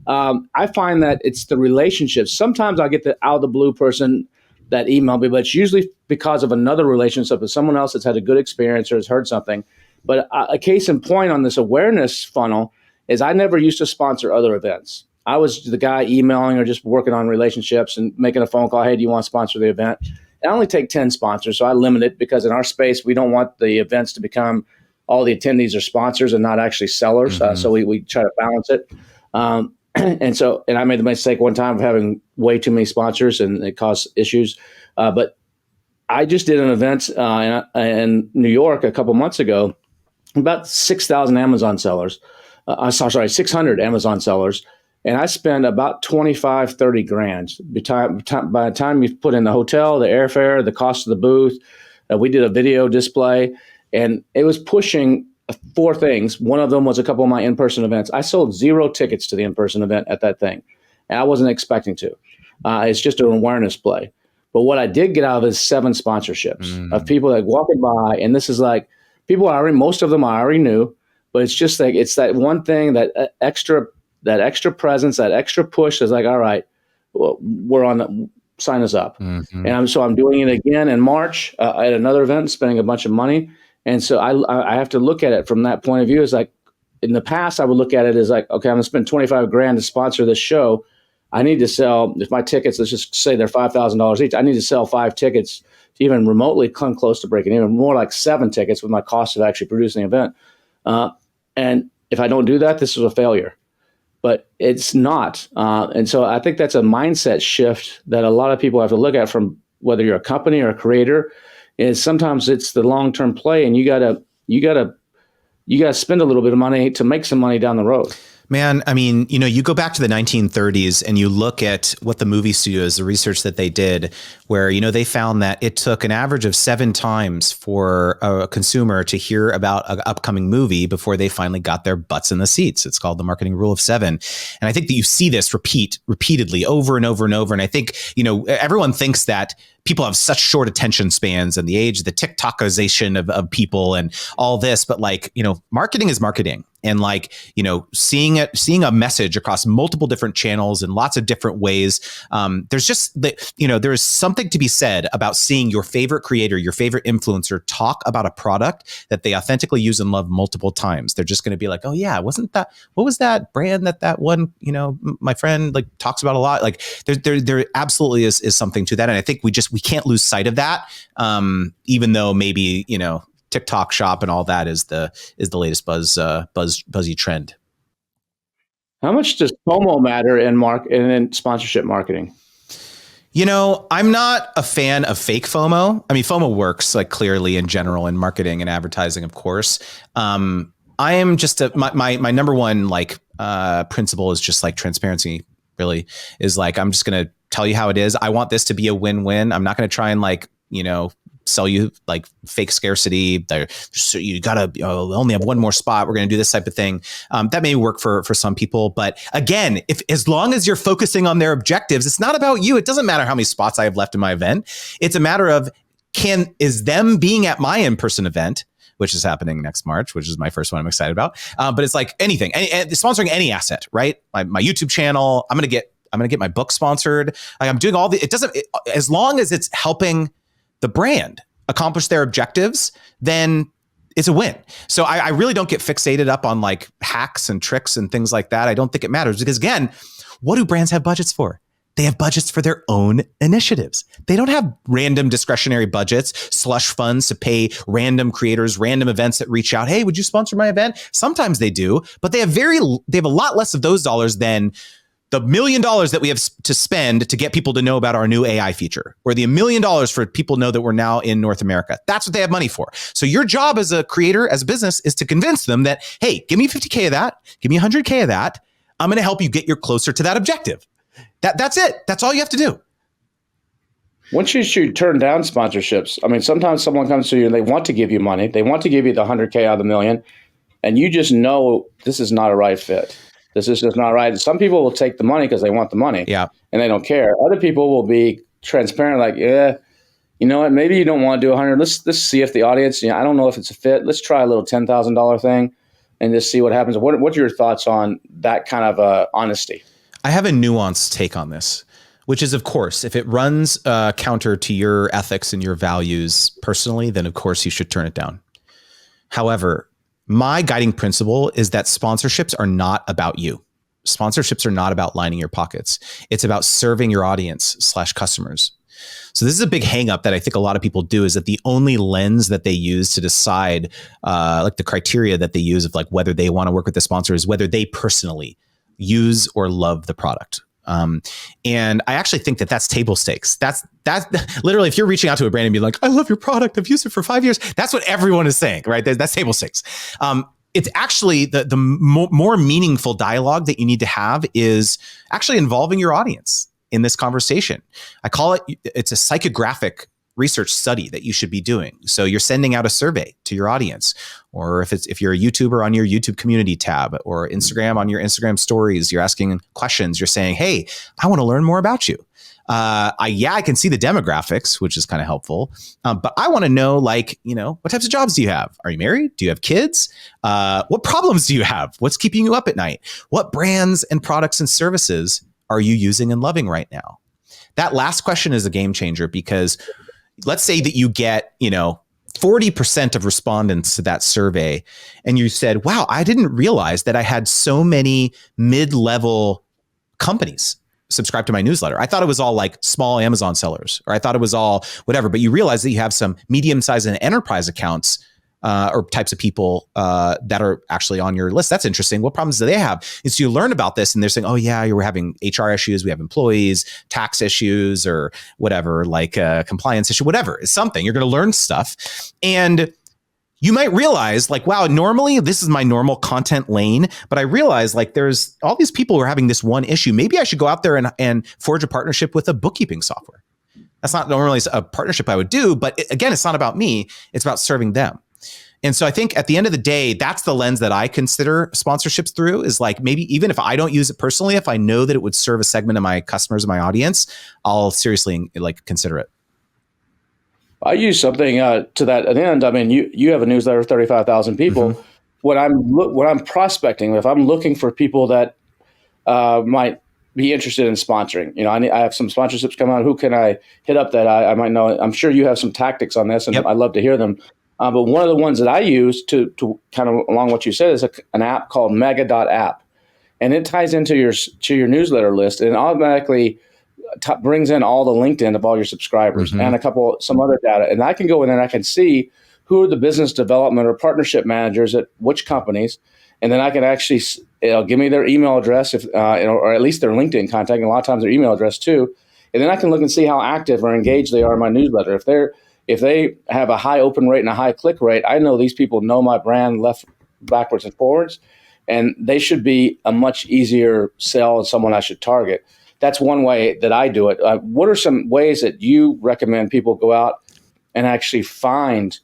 I find that it's the relationships. Sometimes I get the out of the blue person that email me, but it's usually because of another relationship with someone else that's had a good experience or has heard something. But a case in point on this awareness funnel is I never used to sponsor other events. I was the guy emailing or just working on relationships and making a phone call. Hey, do you want to sponsor the event? And I only take 10 sponsors, so I limit it because in our space, we don't want the events to become all the attendees are sponsors and not actually sellers. Mm-hmm. So we try to balance it. And I made the mistake one time of having way too many sponsors, and it caused issues. But I just did an event in New York a couple months ago, about 6,000 Amazon sellers. 600 Amazon sellers. And I spent about 25, 30 grand. By the time you put in the hotel, the airfare, the cost of the booth, we did a video display, and it was pushing 4 things. One of them was a couple of my in-person events. I sold 0 tickets to the in-person event at that thing, and I wasn't expecting to. It's just an awareness play. But what I did get out of it is 7 sponsorships of people that walking by, and this is like people most of them I already knew, but it's just like it's that one thing, that extra presence, that extra push is like, all right, well, sign us up. Mm-hmm. And I'm doing it again in March at another event, spending a bunch of money. And so I have to look at it from that point of view. It's like in the past, I would look at it as like, okay, I'm gonna spend 25 grand to sponsor this show. I need to sell, if my tickets, let's just say they're $5,000 each, I need to sell 5 tickets to even remotely come close to breaking even, more like 7 tickets with my cost of actually producing the event. And if I don't do that, this is a failure. But it's not. And so I think that's a mindset shift that a lot of people have to look at, from whether you're a company or a creator, is sometimes it's the long-term play, and you gotta spend a little bit of money to make some money down the road. Man, I mean, you go back to the 1930s and you look at what the movie studios, the research that they did, where, they found that it took an average of 7 times for a consumer to hear about an upcoming movie before they finally got their butts in the seats. It's called the marketing rule of 7. And I think that you see this repeatedly over and over and over. And I think, everyone thinks that people have such short attention spans and the age, the TikTokization of people and all this, but marketing is marketing. And seeing a message across multiple different channels in lots of different ways. There's just there is something to be said about seeing your favorite creator, your favorite influencer talk about a product that they authentically use and love multiple times. They're just going to be like, oh yeah, what was that brand that one, my friend talks about a lot. There absolutely is something to that. And I think we can't lose sight of that. Even though maybe, TikTok shop and all that is the latest buzzy trend. How much does FOMO matter in sponsorship marketing? I'm not a fan of fake FOMO. I mean, FOMO works clearly in general in marketing and advertising, of course. I am just my number one principle is just transparency. Really is I'm just going to tell you how it is. I want this to be a win-win. I'm not going to try and sell you fake scarcity. You gotta only have one more spot. We're going to do this type of thing. That may work for some people, but again, as long as you're focusing on their objectives, it's not about you. It doesn't matter how many spots I have left in my event. It's a matter of is them being at my in-person event, which is happening next March, which is my first one I'm excited about. But it's anything, sponsoring any asset, right? My YouTube channel. I'm gonna get my book sponsored. I'm doing all as long as it's helping the brand accomplish their objectives, then it's a win. So I really don't get fixated up on hacks and tricks and things like that. I don't think it matters because, again, what do brands have budgets for? They have budgets for their own initiatives. They don't have random discretionary budgets, slush funds to pay random creators, random events that reach out. Hey, would you sponsor my event? Sometimes they do, but they have a lot less of those dollars than the $1 million that we have to spend to get people to know about our new AI feature, or the $1 million for people to know that we're now in North America. That's what they have money for. So your job as a creator, as a business, is to convince them that, hey, give me 50K of that, give me 100K of that. I'm going to help you get closer to that objective. That's it. That's all you have to do. Once you should turn down sponsorships, I mean, sometimes someone comes to you and they want to give you money. They want to give you the 100K out of the million, and you just know this is not a right fit. This is just not right. Some people will take the money because they want the money, Yeah. and they don't care. Other people will be transparent, like, yeah, you know what? Maybe you don't want to do 100. Let's see if the audience. I don't know if it's a fit. Let's try a little $10,000 thing, and just see what happens. What are your thoughts on that kind of honesty? I have a nuanced take on this, which is, of course, if it runs counter to your ethics and your values personally, then of course you should turn it down. However, my guiding principle is that sponsorships are not about you. Sponsorships are not about lining your pockets. It's about serving your audience / customers. So this is a big hang up that I think a lot of people do, is that the only lens that they use to decide, like the criteria that they use of like whether they want to work with the sponsor is whether they personally use or love the product. And I actually think that that's table stakes. That's literally, if you're reaching out to a brand and being like, I love your product, I've used it for 5 years. That's what everyone is saying, right? That's table stakes. It's actually the more meaningful dialogue that you need to have is actually involving your audience in this conversation. I call it's a psychographic research study that you should be doing. So you're sending out a survey to your audience, or if you're a YouTuber, on your YouTube community tab, or Instagram on your Instagram stories, you're asking questions. You're saying, hey, I want to learn more about you. I can see the demographics, which is kind of helpful. But I want to know, like, what types of jobs do you have? Are you married? Do you have kids? What problems do you have? What's keeping you up at night? What brands and products and services are you using and loving right now? That last question is a game changer, because let's say that you get, 40% of respondents to that survey, and you said, wow, I didn't realize that I had so many mid-level companies subscribe to my newsletter. I thought it was all like small Amazon sellers, or I thought it was all whatever, but you realize that you have some medium-sized and enterprise accounts or types of people that are actually on your list. That's interesting. What problems do they have? And so you learn about this, and they're saying, oh yeah, we're having HR issues, we have employees, tax issues, or whatever, like compliance issue, whatever. It's something. You're going to learn stuff. And you might realize, like, wow, normally this is my normal content lane, but I realize, like, there's all these people who are having this one issue. Maybe I should go out there and forge a partnership with a bookkeeping software. That's not normally a partnership I would do, but again, it's not about me. It's about serving them. And so I think at the end of the day, that's the lens that I consider sponsorships through, is like, maybe even if I don't use it personally, if I know that it would serve a segment of my customers and my audience, I'll seriously consider it. I use something to that end. I mean, you have a newsletter of 35,000 people. Mm-hmm. When I'm prospecting, if I'm looking for people that might be interested in sponsoring, I have some sponsorships come out. Who can I hit up that I might know? I'm sure you have some tactics on this, and yep. I'd love to hear them. But one of the ones that I use to kind of along what you said is an app called Mega.app, and it ties into your newsletter list, and it automatically brings in all the LinkedIn of all your subscribers, mm-hmm. and some other data. And I can go in there and I can see who are the business development or partnership managers at which companies, and then I can actually give me their email address, or at least their LinkedIn contact, and a lot of times their email address too. And then I can look and see how active or engaged they are in my newsletter. If they have a high open rate and a high click rate, I know these people know my brand left, backwards, and forwards, and they should be a much easier sell and someone I should target. That's one way that I do it. What are some ways that you recommend people go out and actually find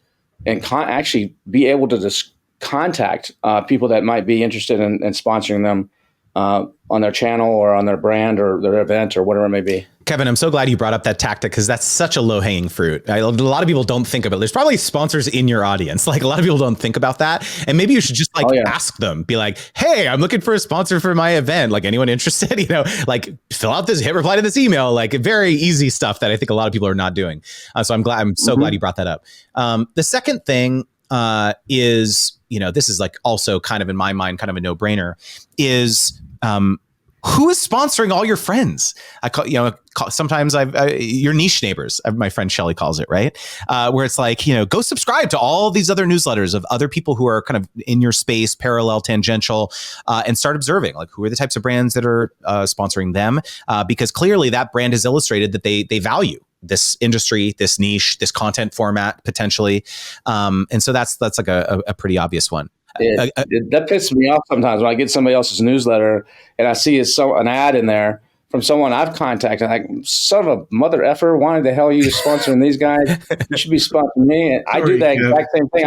and actually be able to contact people that might be interested in sponsoring them on their channel or on their brand or their event or whatever it may be? Kevin, I'm so glad you brought up that tactic, because that's such a low-hanging fruit. A lot of people don't think about it. There's probably sponsors in your audience. Like, a lot of people don't think about that. And maybe you should just ask them, be like, hey, I'm looking for a sponsor for my event. Like, anyone interested? Fill out this, hit reply to this email. Like, very easy stuff that I think a lot of people are not doing. So I'm so glad you brought that up. The second thing is, this is like also kind of in my mind, kind of a no-brainer, is who is sponsoring all your friends? I call, sometimes your niche neighbors, my friend Shelly calls it, right? Where it's like, go subscribe to all these other newsletters of other people who are kind of in your space, parallel, tangential, and start observing, like, who are the types of brands that are sponsoring them? Because clearly that brand has illustrated that they value this industry, this niche, this content format, potentially. And so that's like a pretty obvious one. That pisses me off sometimes when I get somebody else's newsletter and I see an ad in there from someone I've contacted. Like, son of a mother effer, why the hell are you sponsoring these guys? You should be sponsoring me. And I do that exact same thing.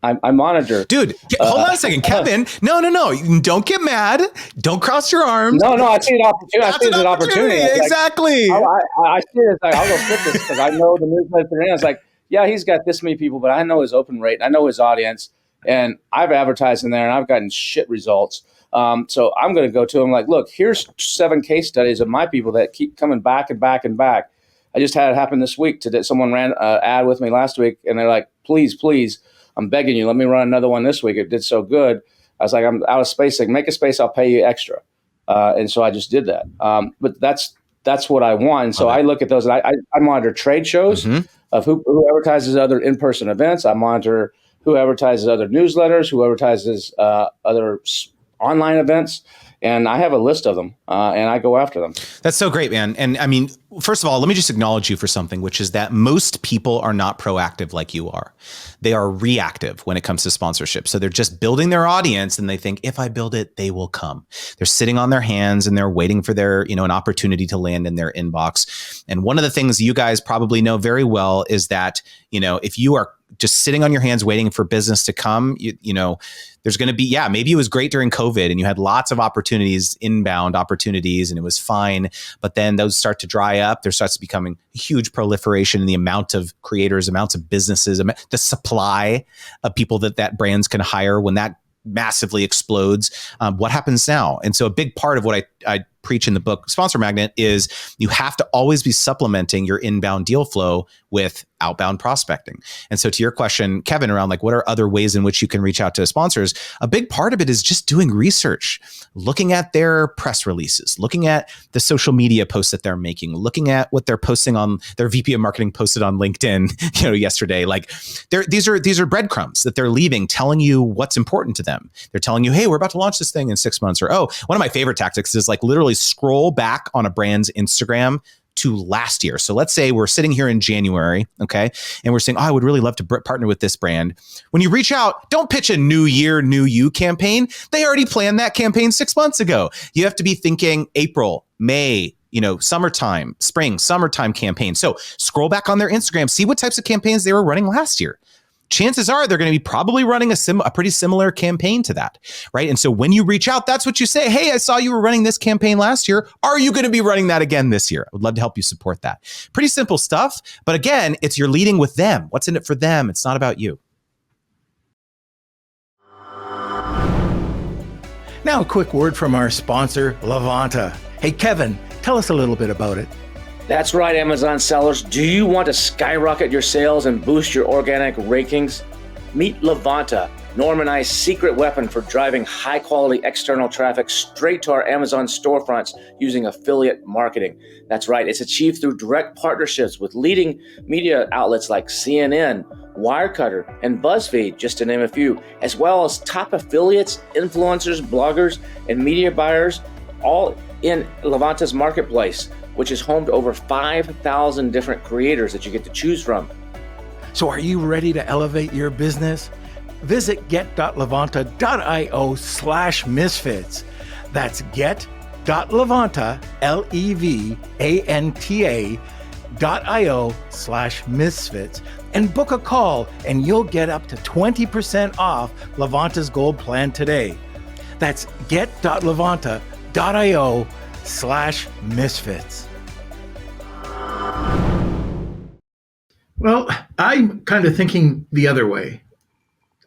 I monitor. Dude, hold on a second, Kevin. No. Don't get mad. Don't cross your arms. No, I see an opportunity. That's an opportunity. Exactly. I see it. It's like, I'll go flip this because I know the newsletter. It's like, yeah, he's got this many people, but I know his open rate. I know his audience, and I've advertised in there, and I've gotten shit results. So I'm going to go to him like, look, here's 7 case studies of my people that keep coming back and back and back. I just had it happen this week. Someone ran an ad with me last week, and they're like, please, I'm begging you, let me run another one this week. It did so good. I was like, I'm out of space. Like, make a space, I'll pay you extra. And so I just did that. But that's what I want. And so I look at those. And I monitor trade shows of who advertises other in-person events. I monitor who advertises other newsletters, who advertises other online events. And I have a list of them, and I go after them. That's so great, man. And I mean, first of all, let me just acknowledge you for something, which is that most people are not proactive like you are. They are reactive when it comes to sponsorship. So they're just building their audience, and they think, if I build it, they will come. They're sitting on their hands, and they're waiting for their, an opportunity to land in their inbox. And one of the things you guys probably know very well is that, if you are just sitting on your hands waiting for business to come, there's going to be, maybe it was great during COVID and you had lots of opportunities, inbound opportunities, and it was fine. But then those start to dry up. There starts becoming a huge proliferation in the amount of creators, amounts of businesses, the supply of people that brands can hire. When that massively explodes, what happens now? And so a big part of what I preach in the book Sponsor Magnet is you have to always be supplementing your inbound deal flow with outbound prospecting. And so to your question, Kevin, around like what are other ways in which you can reach out to sponsors, a big part of it is just doing research, looking at their press releases, looking at the social media posts that they're making, looking at what they're posting on their VP of marketing posted on LinkedIn, yesterday. Like these are breadcrumbs that they're leaving, telling you what's important to them. They're telling you, hey, we're about to launch this thing in 6 months, or, one of my favorite tactics is like literally scroll back on a brand's Instagram to last year. So let's say we're sitting here in January, okay, and we're saying, I would really love to partner with this brand. When you reach out, don't pitch a new year, new you campaign. They already planned that campaign 6 months ago. You have to be thinking April, May, summertime, spring, summertime campaign. So scroll back on their Instagram, see what types of campaigns they were running last year. Chances are they're going to be probably running a pretty similar campaign to that, right? And so when you reach out, that's what you say. Hey, I saw you were running this campaign last year. Are you going to be running that again this year? I would love to help you support that. Pretty simple stuff. But again, you're leading with them. What's in it for them? It's not about you. Now a quick word from our sponsor, Levanta. Hey, Kevin, tell us a little bit about it. That's right, Amazon sellers. Do you want to skyrocket your sales and boost your organic rankings? Meet Levanta, Norm and I's secret weapon for driving high-quality external traffic straight to our Amazon storefronts using affiliate marketing. That's right. It's achieved through direct partnerships with leading media outlets like CNN, Wirecutter, and BuzzFeed, just to name a few, as well as top affiliates, influencers, bloggers, and media buyers, all in Levanta's marketplace, which is home to over 5,000 different creators that you get to choose from. So are you ready to elevate your business? Visit get.levanta.io/misfits. That's get.levanta, LEVANTA.io/misfits, and book a call, and you'll get up to 20% off Levanta's Gold Plan today. That's get.levanta.io/misfits. Well, I'm kind of thinking the other way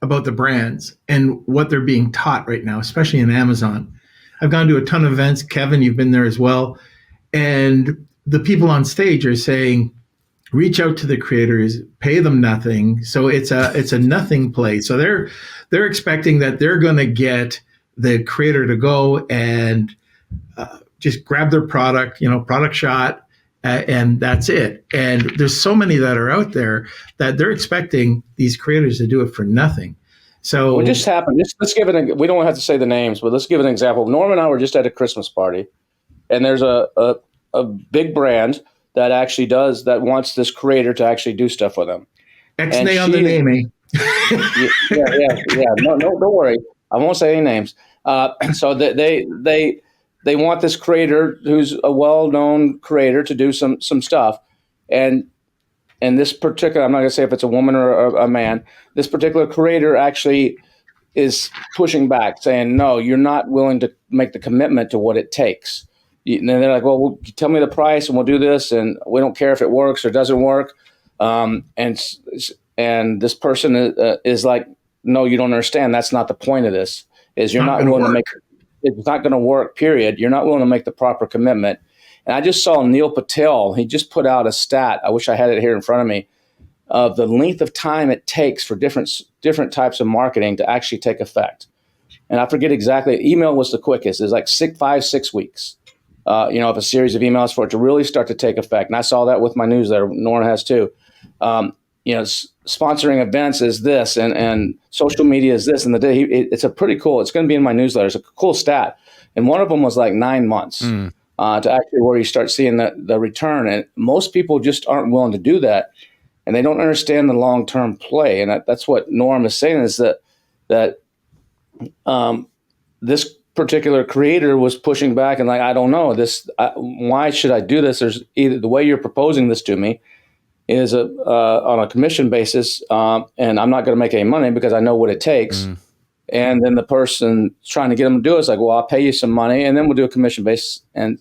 about the brands and what they're being taught right now, especially in Amazon. I've gone to a ton of events. Kevin, you've been there as well. And the people on stage are saying, reach out to the creators, pay them nothing. So it's a nothing play. So they're expecting that they're going to get the creator to go and just grab their product, product shot, and that's it. And there's so many that are out there that they're expecting these creators to do it for nothing. So what just happened? Let's give it. We don't have to say the names, but let's give an example. Norm and I were just at a Christmas party, and there's a big brand that actually wants this creator to actually do stuff with them. X-nay on the name, eh? Yeah. No, don't worry. I won't say any names. So they want this creator who's a well-known creator to do some stuff, and and this particular, I'm not going to say if it's a woman or a man, this particular creator actually is pushing back, saying, no, you're not willing to make the commitment to what it takes. And they're like, well, tell me the price and we'll do this. And we don't care if it works or doesn't work. And this person is like, no, you don't understand. That's not the point of this, is you're not willing to make, it's not going to work, period. You're not willing to make the proper commitment. And I just saw Neil Patel. He just put out a stat. I wish I had it here in front of me, of the length of time it takes for different types of marketing to actually take effect. And I forget exactly. Email was the quickest. It's like 6 weeks, of a series of emails for it to really start to take effect. And I saw that with my newsletter. Norn has too. Sponsoring events is this, and social media is this. And it's a pretty cool. It's going to be in my newsletter. It's a cool stat. And one of them was like 9 months to actually where you start seeing the return. And most people just aren't willing to do that. And they don't understand the long-term play. And that's what Norm is saying, is that this particular creator was pushing back and like, I don't know this. Why should I do this? There's either the way you're proposing this to me is on a commission basis, and I'm not going to make any money because I know what it takes. And then the person trying to get them to do it is like, well, I'll pay you some money and then we'll do a commission base. And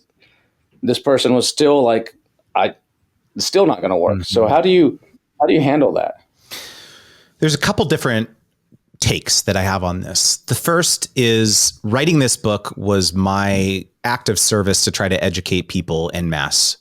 this person was still like, it's still not going to work. So how do you handle that? There's a couple different takes that I have on this. The first is, writing this book was my act of service to try to educate people en masse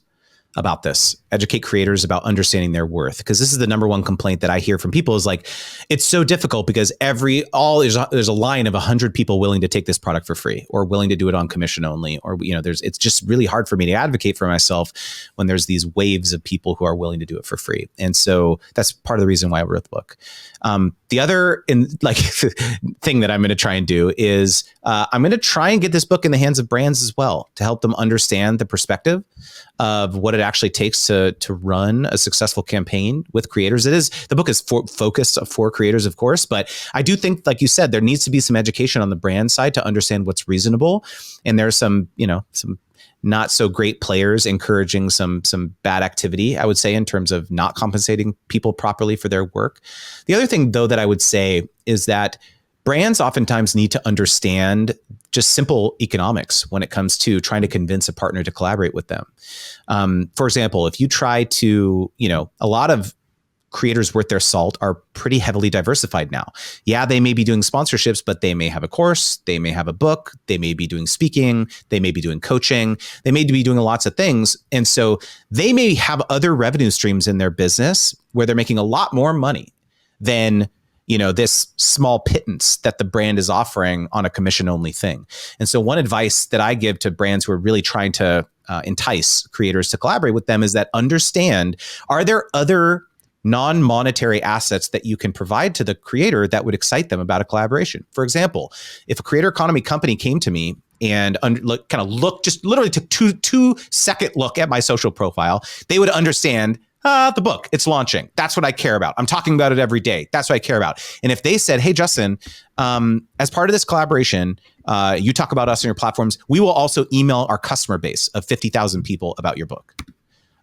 about this, educate creators about understanding their worth. Because this is the number one complaint that I hear from people, is like, it's so difficult because there's a line of 100 people willing to take this product for free or willing to do it on commission only. Or, it's just really hard for me to advocate for myself when there's these waves of people who are willing to do it for free. And so that's part of the reason why I wrote the book. The other thing that I'm going to try and do is I'm going to try and get this book in the hands of brands as well, to help them understand the perspective of what it actually takes to run a successful campaign with creators. The book is focused for creators, of course, but I do think, like you said, there needs to be some education on the brand side to understand what's reasonable. And there's some not so great players encouraging some bad activity, I would say, in terms of not compensating people properly for their work. The other thing, though, that I would say is that brands oftentimes need to understand just simple economics when it comes to trying to convince a partner to collaborate with them. For example, if you try to, a lot of creators worth their salt are pretty heavily diversified now. Yeah, they may be doing sponsorships, but they may have a course, they may have a book, they may be doing speaking, they may be doing coaching, they may be doing lots of things. And so they may have other revenue streams in their business where they're making a lot more money than this small pittance that the brand is offering on a commission only thing. And so one advice that I give to brands who are really trying to entice creators to collaborate with them is that understand, are there other non-monetary assets that you can provide to the creator that would excite them about a collaboration? For example, if a creator economy company came to me and just literally took two second look at my social profile, they would understand the book, it's launching. That's what I care about. I'm talking about it every day. That's what I care about. And if they said, hey, Justin, as part of this collaboration, you talk about us on your platforms, we will also email our customer base of 50,000 people about your book,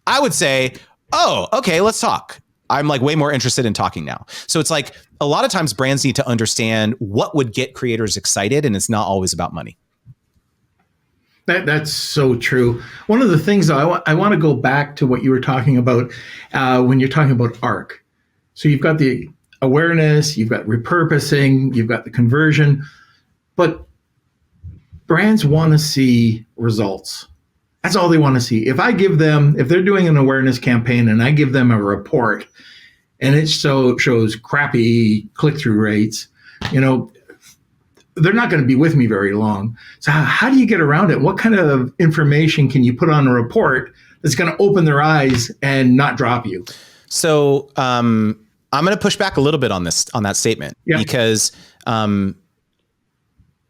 I would say, oh, okay, let's talk. I'm like way more interested in talking now. So it's like a lot of times brands need to understand what would get creators excited, and it's not always about money. That's so true. One of the things, though, I want to go back to what you were talking about when you're talking about ARC. So you've got the awareness, you've got repurposing, you've got the conversion, but brands want to see results. That's all they want to see. If they're doing an awareness campaign and I give them a report and it shows crappy click-through rates, they're not going to be with me very long. So how do you get around it? What kind of information can you put on a report that's going to open their eyes and not drop you? So I'm going to push back a little bit on that statement, because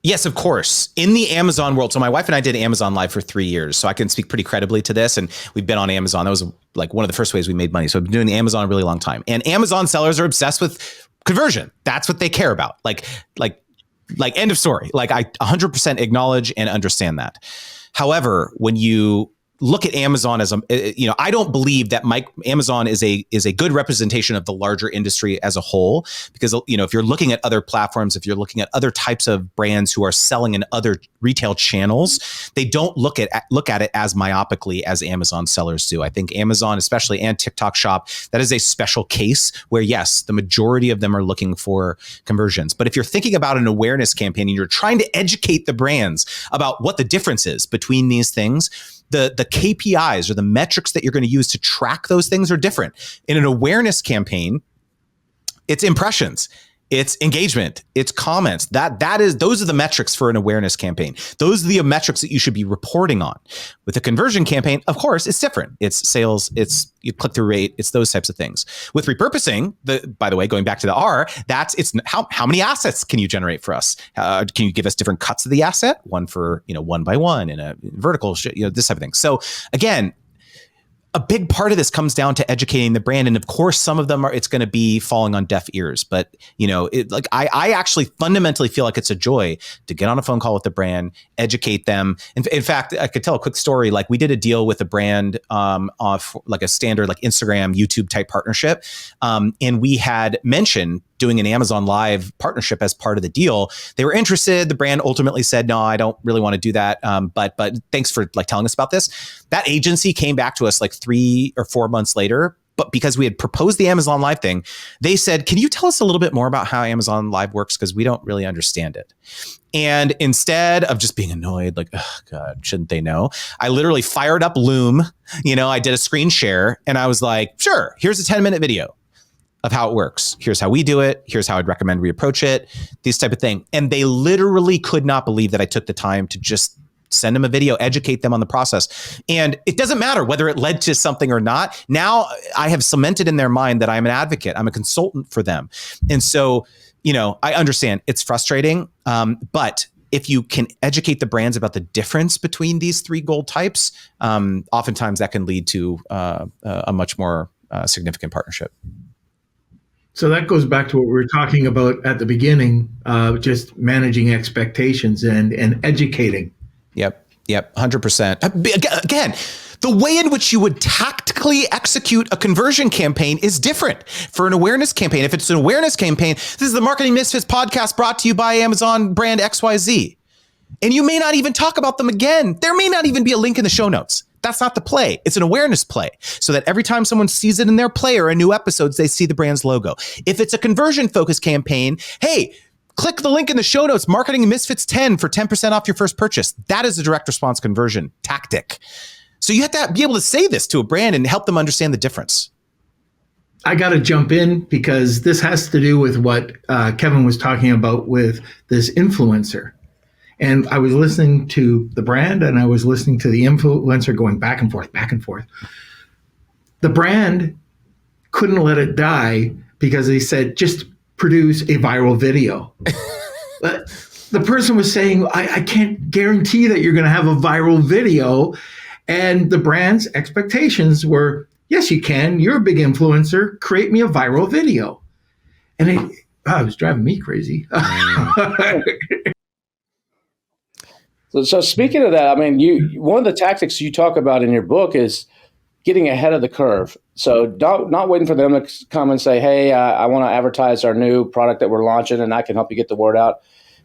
yes, of course, in the Amazon world. So my wife and I did Amazon Live for 3 years, so I can speak pretty credibly to this. And we've been on Amazon. That was like one of the first ways we made money. So I've been doing Amazon a really long time. And Amazon sellers are obsessed with conversion. That's what they care about. Like end of story. Like I 100% acknowledge and understand that. However, when you look at Amazon as I don't believe that Amazon is a good representation of the larger industry as a whole, because, if you're looking at other platforms, if you're looking at other types of brands who are selling in other retail channels, they don't look at it as myopically as Amazon sellers do. I think Amazon, especially, and TikTok Shop, that is a special case where, yes, the majority of them are looking for conversions. But if you're thinking about an awareness campaign and you're trying to educate the brands about what the difference is between these things, the KPIs or the metrics that you're going to use to track those things are different. In an awareness campaign, it's impressions, it's engagement, it's comments. Those are the metrics for an awareness campaign. Those are the metrics that you should be reporting on. With a conversion campaign, of course, it's different. It's sales, it's your click-through rate, it's those types of things. With repurposing, by the way, going back to the R, it's how many assets can you generate for us? Can you give us different cuts of the asset? One for, one by one in a vertical, this type of thing. So again, a big part of this comes down to educating the brand. And of course, some of them it's going to be falling on deaf ears. But, I actually fundamentally feel like it's a joy to get on a phone call with the brand, educate them. In fact, I could tell a quick story. Like, we did a deal with a brand of like a standard, like Instagram, YouTube type partnership. And we had mentioned doing an Amazon Live partnership as part of the deal. They were interested. The brand ultimately said, no, I don't really want to do that. But thanks for telling us about this. That agency came back to us 3 or 4 months later. But because we had proposed the Amazon Live thing, they said, can you tell us a little bit more about how Amazon Live works? Because we don't really understand it. And instead of just being annoyed, oh God, shouldn't they know? I literally fired up Loom. I did a screen share and I was like, sure, here's a 10-minute video of how it works. Here's how we do it. Here's how I'd recommend we approach it, these type of thing. And they literally could not believe that I took the time to just send them a video, educate them on the process. And it doesn't matter whether it led to something or not. Now I have cemented in their mind that I'm an advocate. I'm a consultant for them. And so, I understand it's frustrating, but if you can educate the brands about the difference between these 3 gold types, oftentimes that can lead to a much more significant partnership. So that goes back to what we were talking about at the beginning, just managing expectations and educating. Yep, 100%. Again, the way in which you would tactically execute a conversion campaign is different for an awareness campaign. If it's an awareness campaign, this is the Marketing Misfits podcast brought to you by Amazon brand XYZ. And you may not even talk about them again. There may not even be a link in the show notes. That's not the play. It's an awareness play so that every time someone sees it in their player in new episodes, they see the brand's logo. If it's a conversion focused campaign, hey, click the link in the show notes, Marketing Misfits 10 for 10% off your first purchase. That is a direct response conversion tactic. So you have to be able to say this to a brand and help them understand the difference. I got to jump in because this has to do with what Kevin was talking about with this influencer. And I was listening to the brand and I was listening to the influencer going back and forth, back and forth. The brand couldn't let it die because they said, just produce a viral video. But the person was saying, I can't guarantee that you're going to have a viral video. And the brand's expectations were, yes, you can. You're a big influencer. Create me a viral video. And it was driving me crazy. So speaking of that, I mean, one of the tactics you talk about in your book is getting ahead of the curve. So not waiting for them to come and say, hey, I want to advertise our new product that we're launching and I can help you get the word out.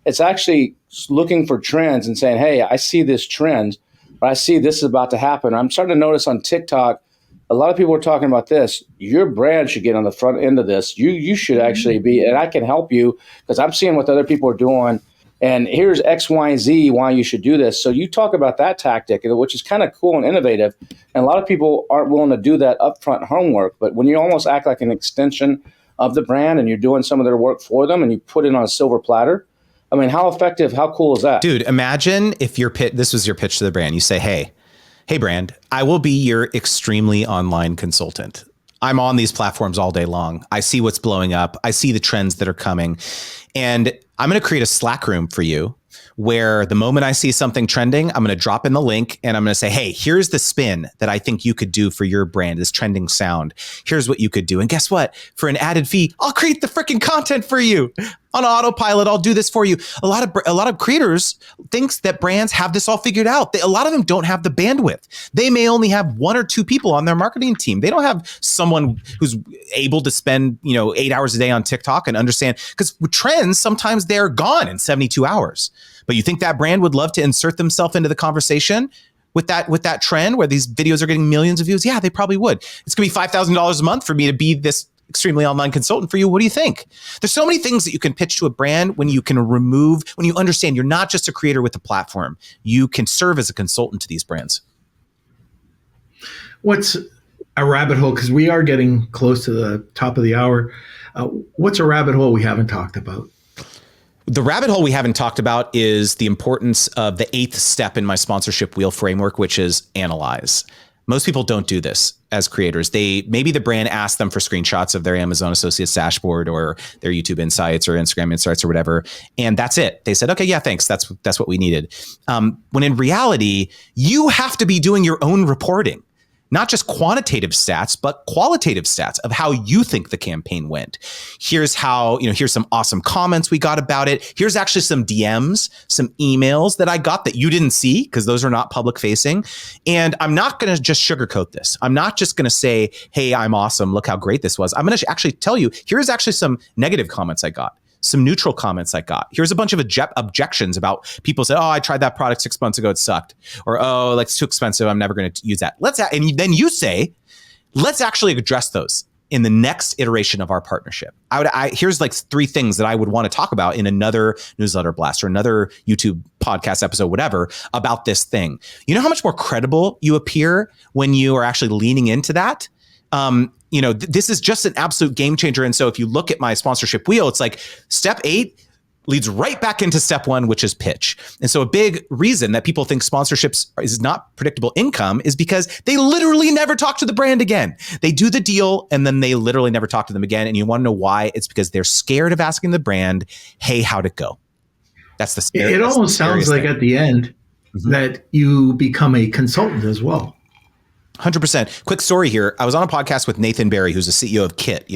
It's actually looking for trends and saying, hey, I see this trend, or I see this is about to happen. I'm starting to notice on TikTok, a lot of people are talking about this. Your brand should get on the front end of this. You should actually be, and I can help you because I'm seeing what other people are doing. And here's X, Y, and Z why you should do this. So you talk about that tactic, which is kind of cool and innovative. And a lot of people aren't willing to do that upfront homework. But when you almost act like an extension of the brand and you're doing some of their work for them and you put it on a silver platter, I mean, how effective, how cool is that? Dude, imagine if this was your pitch to the brand. You say, hey, brand, I will be your extremely online consultant. I'm on these platforms all day long. I see what's blowing up. I see the trends that are coming. And I'm going to create a Slack room for you where the moment I see something trending, I'm going to drop in the link and I'm going to say, hey, here's the spin that I think you could do for your brand, this trending sound. Here's what you could do. And guess what? For an added fee, I'll create the freaking content for you. on autopilot. I'll do this for you. A lot of creators thinks that brands have this all figured out. A lot of them don't have the bandwidth. They may only have 1 or 2 people on their marketing team. They don't have someone who's able to spend 8 hours a day on TikTok and understand, because with trends, sometimes they're gone in 72 hours. But you think that brand would love to insert themselves into the conversation with that trend where these videos are getting millions of views? Yeah, they probably would. It's going to be $5,000 a month for me to be this extremely online consultant for you. What do you think? There's so many things that you can pitch to a brand when you understand you're not just a creator with a platform. You can serve as a consultant to these brands. What's a rabbit hole? Because we are getting close to the top of the hour. What's a rabbit hole we haven't talked about? The rabbit hole we haven't talked about is the importance of the 8th step in my sponsorship wheel framework, which is analyze. Most people don't do this as creators. Maybe the brand asked them for screenshots of their Amazon Associates dashboard or their YouTube insights or Instagram insights or whatever. And that's it. They said, okay, yeah, thanks. That's what we needed. When in reality, you have to be doing your own reporting. Not just quantitative stats, but qualitative stats of how you think the campaign went. Here's how, here's some awesome comments we got about it. Here's actually some DMs, some emails that I got that you didn't see because those are not public facing. And I'm not going to just sugarcoat this. I'm not just going to say, hey, I'm awesome. Look how great this was. I'm going to actually tell you, here's actually some negative comments I got. Some neutral comments I got. Here's a bunch of objections about people say, oh, I tried that product 6 months ago. It sucked. Or, oh, it's too expensive. I'm never going to use that. And then you say, let's actually address those in the next iteration of our partnership. Here's like 3 things that I would want to talk about in another newsletter blast or another YouTube podcast episode, whatever, about this thing. You know how much more credible you appear when you are actually leaning into that? This is just an absolute game changer. And so if you look at my sponsorship wheel, it's like step 8 leads right back into step 1, which is pitch. And so a big reason that people think sponsorships is not predictable income is because they literally never talk to the brand again. They do the deal and then they literally never talk to them again. And you want to know why? It's because they're scared of asking the brand, hey, how'd it go? That's the scary. It almost sounds like at the end that you become a consultant as well. 100%. Quick story here. I was on a podcast with Nathan Barry, who's the CEO of Kit,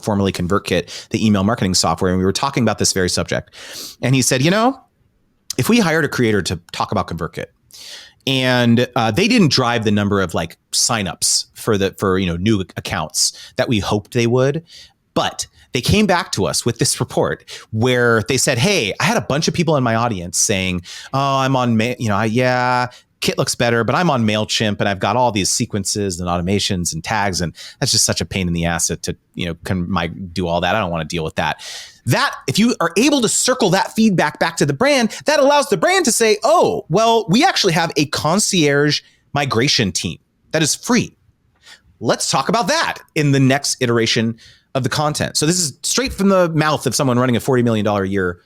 formerly ConvertKit, the email marketing software. And we were talking about this very subject. And he said, if we hired a creator to talk about ConvertKit and they didn't drive the number of like signups for new accounts that we hoped they would, but they came back to us with this report where they said, hey, I had a bunch of people in my audience saying, oh, I'm on, Kit looks better, but I'm on MailChimp and I've got all these sequences and automations and tags. And that's just such a pain in the ass to do all that. I don't want to deal with that. That if you are able to circle that feedback back to the brand, that allows the brand to say, oh, well, we actually have a concierge migration team that is free. Let's talk about that in the next iteration of the content. So this is straight from the mouth of someone running a $40 million a year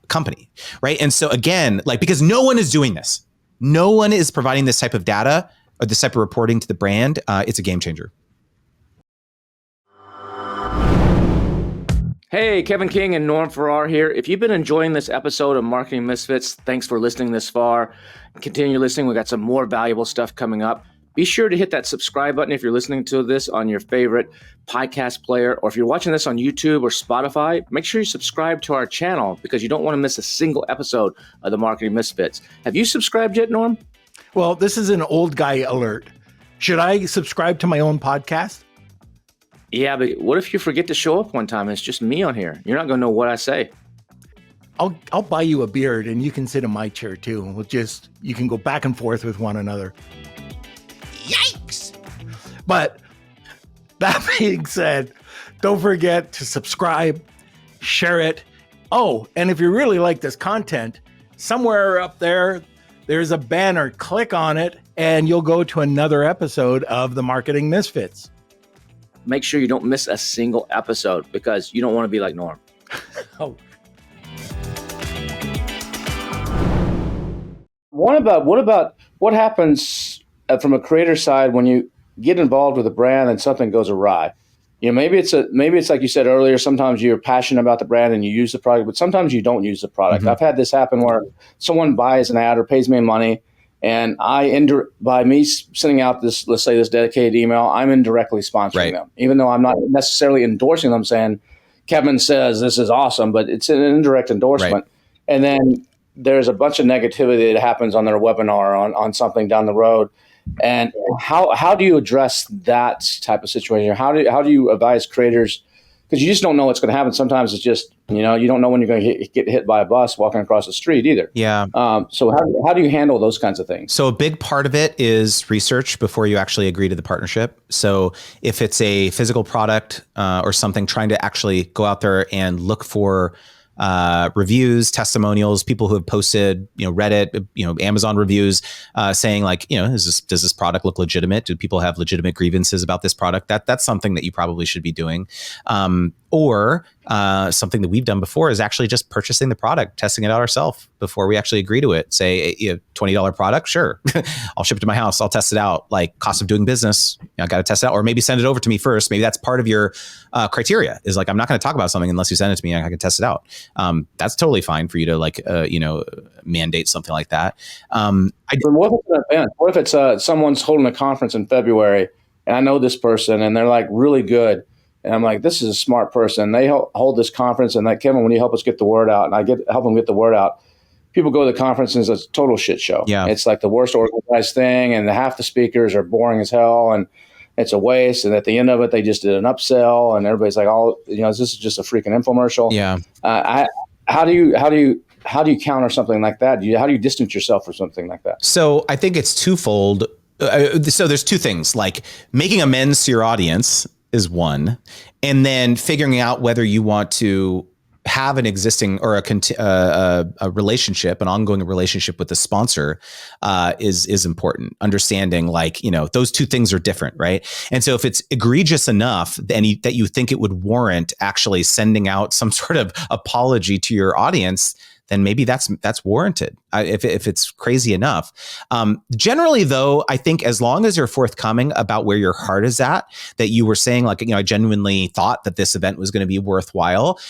company, right? And so again, because no one is doing this. No one is providing this type of data or this type of reporting to the brand. It's a game changer. Hey, Kevin King and Norm Farrar here. If you've been enjoying this episode of Marketing Misfits, thanks for listening this far. Continue listening. We got some more valuable stuff coming up. Be sure to hit that subscribe button if you're listening to this on your favorite podcast player, or if you're watching this on YouTube or Spotify, make sure you subscribe to our channel because you don't want to miss a single episode of the Marketing Misfits. Have you subscribed yet, Norm? Well, this is an old guy alert. Should I subscribe to my own podcast? Yeah, but what if you forget to show up one time and it's just me on here? You're not going to know what I say. I'll buy you a beard and you can sit in my chair too. You can go back and forth with one another. Yikes! But that being said, don't forget to subscribe, share it. Oh, and if you really like this content, somewhere up there's a banner. Click on it and you'll go to another episode of the Marketing Misfits. Make sure you don't miss a single episode because you don't want to be like Norm. Oh. What happens from a creator side when you get involved with a brand and something goes awry? Maybe it's like you said earlier, sometimes you're passionate about the brand and you use the product, but sometimes you don't use the product. Mm-hmm. I've had this happen where someone buys an ad or pays me money and by me sending out this, let's say this dedicated email, I'm indirectly sponsoring them, even though I'm not necessarily endorsing them saying, Kevin says this is awesome, but it's an indirect endorsement. Right. And then there's a bunch of negativity that happens on their webinar on something down the road. And how do you address that type of situation? How do you advise creators? Because you just don't know what's going to happen. Sometimes it's just, you don't know when you're going to get hit by a bus walking across the street either. Yeah. So how do you handle those kinds of things? So a big part of it is research before you actually agree to the partnership. So if it's a physical product or something, trying to actually go out there and look for reviews, testimonials, people who have posted, Reddit, Amazon reviews, saying like, does this product look legitimate? Do people have legitimate grievances about this product? That's something that you probably should be doing. Or something that we've done before is actually just purchasing the product, testing it out ourselves before we actually agree to it. Say $20 product, sure, I'll ship it to my house, I'll test it out. Like cost of doing business, I got to test it out, or maybe send it over to me first. Maybe that's part of your criteria. Is like I'm not going to talk about something unless you send it to me. I can test it out. That's totally fine for you to mandate something like that. What if it's an event? What if it's someone's holding a conference in February, and I know this person, and they're like really good. And I'm like, this is a smart person. They hold this conference, and like, Kevin, when you help us get the word out, and I help them get the word out, people go to the conference and it's a total shit show. Yeah. It's like the worst organized thing, and half the speakers are boring as hell, and it's a waste. And at the end of it, they just did an upsell, and everybody's like, this is just a freaking infomercial. Yeah. How do you counter something like that? How do you distance yourself from something like that? So I think it's twofold. So there's two things, like making amends to your audience is one, and then figuring out whether you want to have an existing or a relationship, an ongoing relationship with the sponsor is important. Understanding those two things are different, right? And so if it's egregious enough that you think it would warrant actually sending out some sort of apology to your audience, then maybe that's warranted if it's crazy enough. Generally, though, I think as long as you're forthcoming about where your heart is at, that you were saying I genuinely thought that this event was going to be worthwhile.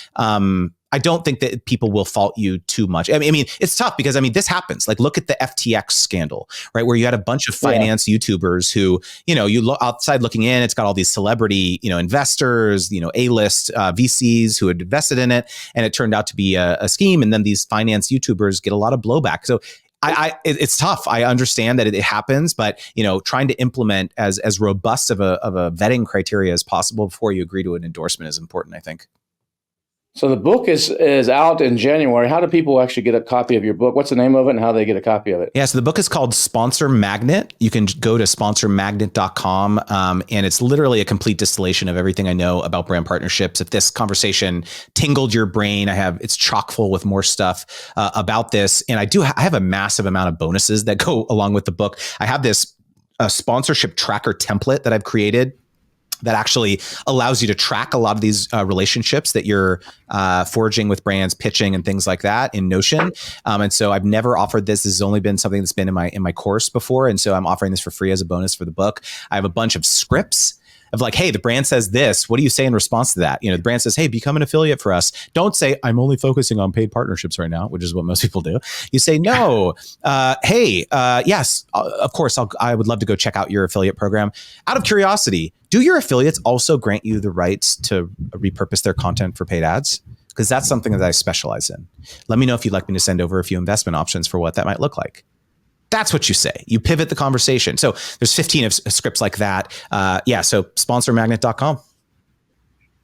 I don't think that people will fault you too much. I mean, it's tough because this happens. Like, look at the FTX scandal, right? Where you had a bunch of finance YouTubers who, you look outside looking in, it's got all these celebrity, investors, A-list VCs who had invested in it, and it turned out to be a scheme. And then these finance YouTubers get a lot of blowback. So it's tough. I understand that it happens, but trying to implement as robust of a vetting criteria as possible before you agree to an endorsement is important, I think. So the book is out in January. How do people actually get a copy of your book? What's the name of it, and how do they get a copy of it? Yeah, so the book is called Sponsor Magnet. You can go to sponsormagnet.com, and it's literally a complete distillation of everything I know about brand partnerships. If this conversation tingled your brain, it's chock full with more stuff about this. And I have a massive amount of bonuses that go along with the book. I have this sponsorship tracker template that I've created that actually allows you to track a lot of these relationships that you're forging with brands, pitching, and things like that in Notion. And so I've never offered this. This has only been something that's been in my course before. And so I'm offering this for free as a bonus for the book. I have a bunch of scripts of like, hey, the brand says this. What do you say in response to that? The brand says, hey, become an affiliate for us. Don't say, I'm only focusing on paid partnerships right now, which is what most people do. You say, no, hey, yes, of course, I would love to go check out your affiliate program. Out of curiosity, do your affiliates also grant you the rights to repurpose their content for paid ads? Because that's something that I specialize in. Let me know if you'd like me to send over a few investment options for what that might look like. That's what you say. You pivot the conversation. So there's 15 of scripts like that. So sponsormagnet.com.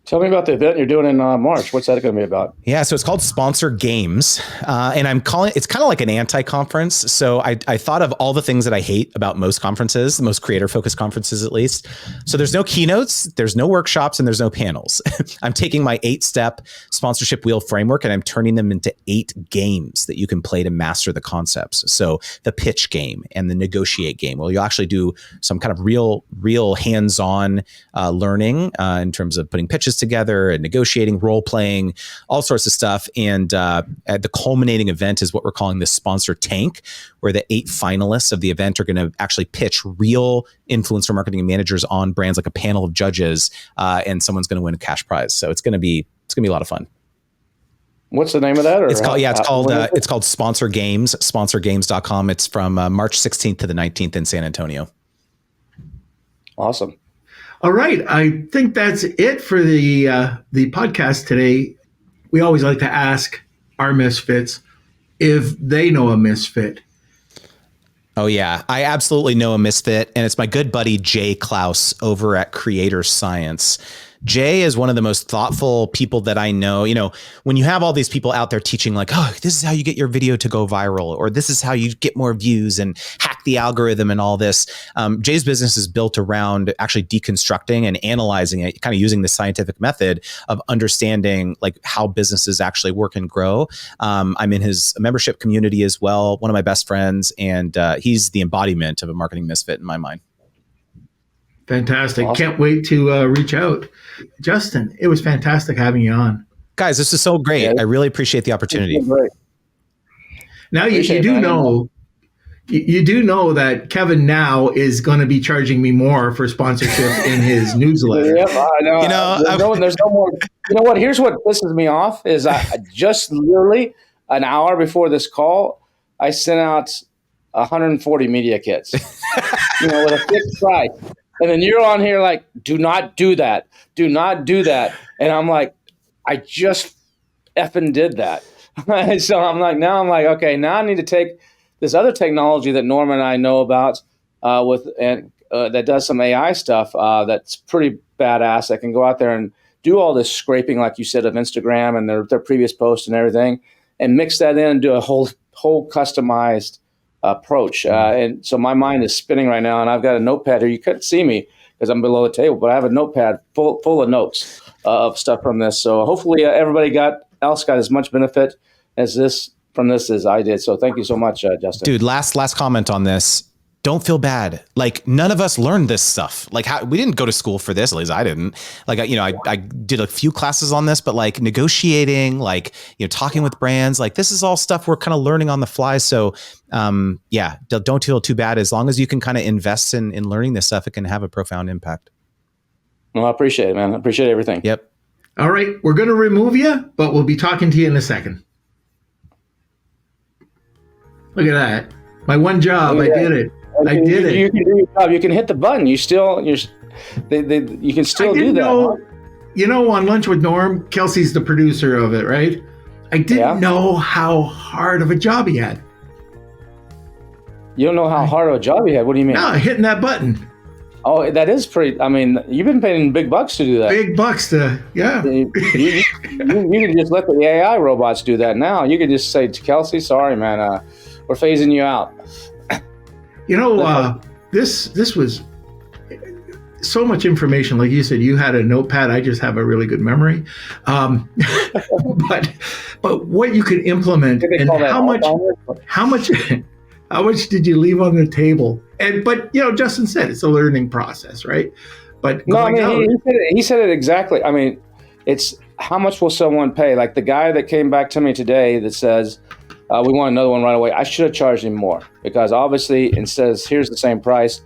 Tell me about the event you're doing in March. What's that going to be about? Yeah, so it's called Sponsor Games, and it's kind of like an anti-conference. So I thought of all the things that I hate about most conferences, the most creator-focused conferences at least. So there's no keynotes, there's no workshops, and there's no panels. I'm taking my 8-step sponsorship wheel framework and I'm turning them into 8 games that you can play to master the concepts. So the pitch game and the negotiate game. Well, you'll actually do some kind of real hands-on learning in terms of putting pitches together and negotiating, role playing, all sorts of stuff. And at the culminating event is what we're calling the sponsor tank, where the 8 finalists of the event are going to actually pitch real influencer marketing managers on brands, like a panel of judges, and someone's going to win a cash prize. So it's going to be a lot of fun. What's the name of that? It's called Sponsor Games, sponsorgames.com. It's from March 16th to the 19th in San Antonio. Awesome. All right. I think that's it for the podcast today. We always like to ask our misfits if they know a misfit. Oh, yeah. I absolutely know a misfit, and it's my good buddy, Jay Klaus, over at Creator Science. Jay is one of the most thoughtful people that I know. You know, when you have all these people out there teaching like, oh, this is how you get your video to go viral, or this is how you get more views and hack the algorithm and all this. Jay's business is built around actually deconstructing and analyzing it, kind of using the scientific method of understanding like how businesses actually work and grow. I'm in his membership community as well, one of my best friends, and he's the embodiment of a marketing misfit in my mind. Fantastic. Awesome. Can't wait to reach out. Justin, it was fantastic having you on. Guys, this is so great. Yeah. I really appreciate the opportunity. Great. Now you do know that Kevin now is going to be charging me more for sponsorship in his newsletter. Yep, I know. You know, there's no more. You know what? Here's what pisses me off is I just literally an hour before this call, I sent out 140 media kits, with a fixed price. And then you're on here like, do not do that. Do not do that. And I'm like, I just effing did that. So I'm like, okay, now I need to take this other technology that Norman and I know about that does some AI stuff that's pretty badass. That can go out there and do all this scraping, like you said, of Instagram and their previous posts and everything, and mix that in and do a whole customized approach. And so my mind is spinning right now, and I've got a notepad here. You couldn't see me because I'm below the table, but I have a notepad full of notes of stuff from this. So hopefully everybody else got as much benefit from this as I did. So thank you so much, Justin. Dude, last comment on this. Don't feel bad. Like, none of us learned this stuff. Like, we didn't go to school for this. At least I didn't. Like, I did a few classes on this, but like negotiating, like, talking with brands, like this is all stuff we're kind of learning on the fly. So, yeah, don't feel too bad. As long as you can kind of invest in learning this stuff, it can have a profound impact. Well, I appreciate it, man. I appreciate everything. Yep. All right. We're going to remove you, but we'll be talking to you in a second. Look at that. My one job. I did it. I did it. You can do your job. You can hit the button. You can still do that. On Lunch with Norm, Kelsey's the producer of it, right? I didn't know how hard of a job he had. You don't know how hard of a job he had? What do you mean? No, hitting that button. Oh, that is pretty. I mean, you've been paying big bucks to do that. Big bucks yeah. You can just let the AI robots do that now. You can just say to Kelsey, sorry, man, we're phasing you out. This was so much information. Like you said, you had a notepad. I just have a really good memory. But what you can implement and how much did you leave on the table? But Justin said it's a learning process, right? But he said it exactly. I mean, it's how much will someone pay? Like the guy that came back to me today that says, we want another one right away. I should have charged him more because obviously it says here's the same price,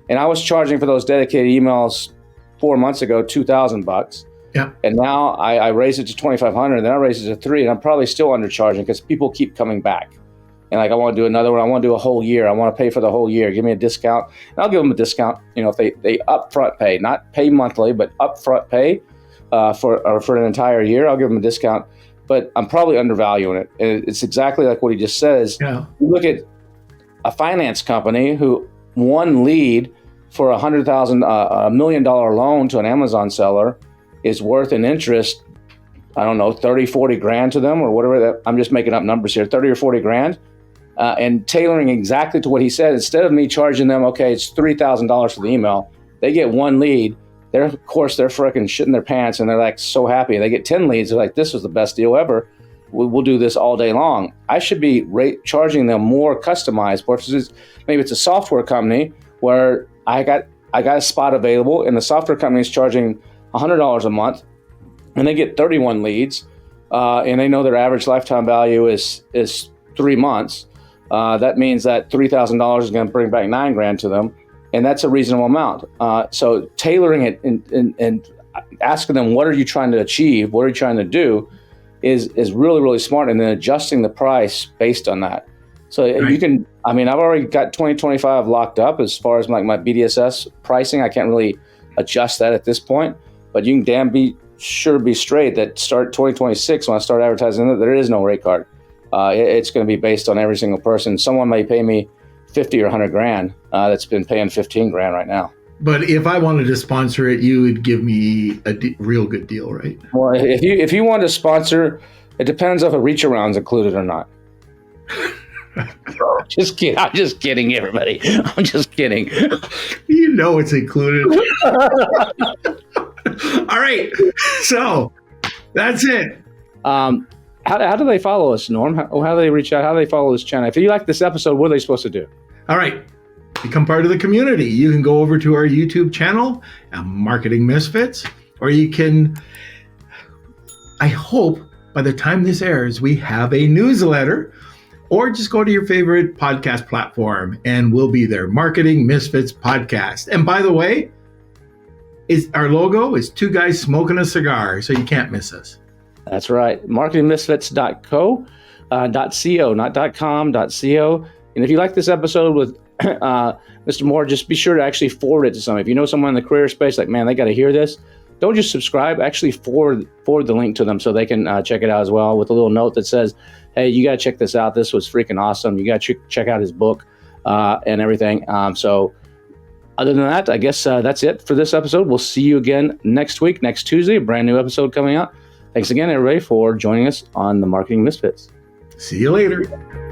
and I was charging for those dedicated emails 4 months ago $2,000. Yeah. And now I raised it to $2,500, then I raised it to $3,000, and I'm probably still undercharging because people keep coming back. And like I want to do another one. I want to do a whole year. I want to pay for the whole year. Give me a discount, and I'll give them a discount. If they upfront pay, not pay monthly, but upfront pay for an entire year, I'll give them a discount. But I'm probably undervaluing it. It's exactly like what he just says. Yeah. You look at a finance company who one lead for $100,000, $1 million loan to an Amazon seller is worth an interest, I don't know, 30, 40 grand to them or whatever. I'm just making up numbers here, 30 or 40 grand. And tailoring exactly to what he said, instead of me charging them, okay, it's $3,000 for the email, they get one lead. They're freaking shitting their pants and they're like so happy. They get 10 leads. They're like, this was the best deal ever. We'll do this all day long. I should be charging them more customized. Maybe it's a software company where I got a spot available and the software company is charging $100 a month and they get 31 leads and they know their average lifetime value is 3 months. That means that $3,000 is going to bring back $9,000 to them. And that's a reasonable amount. So tailoring it and asking them, what are you trying to achieve? What are you trying to do is really, really smart. And then adjusting the price based on that. So you can, I've already got 2025 locked up as far as like my BDSS pricing. I can't really adjust that at this point. But you can damn be straight that start 2026 when I start advertising that there is no rate card. It's going to be based on every single person. Someone may pay me 50 or 100 grand that's been paying 15 grand right now. But if I wanted to sponsor it, you would give me a real good deal, right? Well, if you want to sponsor, it depends if a reach around's included or not. Just kidding. I'm just kidding, everybody. I'm just kidding. You know it's included. All right. So that's it. How do they follow us, Norm? How do they reach out? How do they follow this channel? If you like this episode, what are they supposed to do? All right. Become part of the community. You can go over to our YouTube channel, Marketing Misfits, or you can, I hope by the time this airs, we have a newsletter, or just go to your favorite podcast platform and we'll be there. Marketing Misfits Podcast. And by the way, our logo is two guys smoking a cigar, so you can't miss us. That's right. Marketingmisfits.co, .co, not .com, .co. And if you like this episode with Mr. Moore, just be sure to actually forward it to someone. If you know someone in the career space, like, man, they got to hear this, don't just subscribe, actually forward the link to them so they can check it out as well, with a little note that says, hey, you got to check this out. This was freaking awesome. You got to check out his book and everything. So other than that, I guess that's it for this episode. We'll see you again next week, next Tuesday, a brand new episode coming out. Thanks again, everybody, for joining us on the Marketing Misfits. See you later.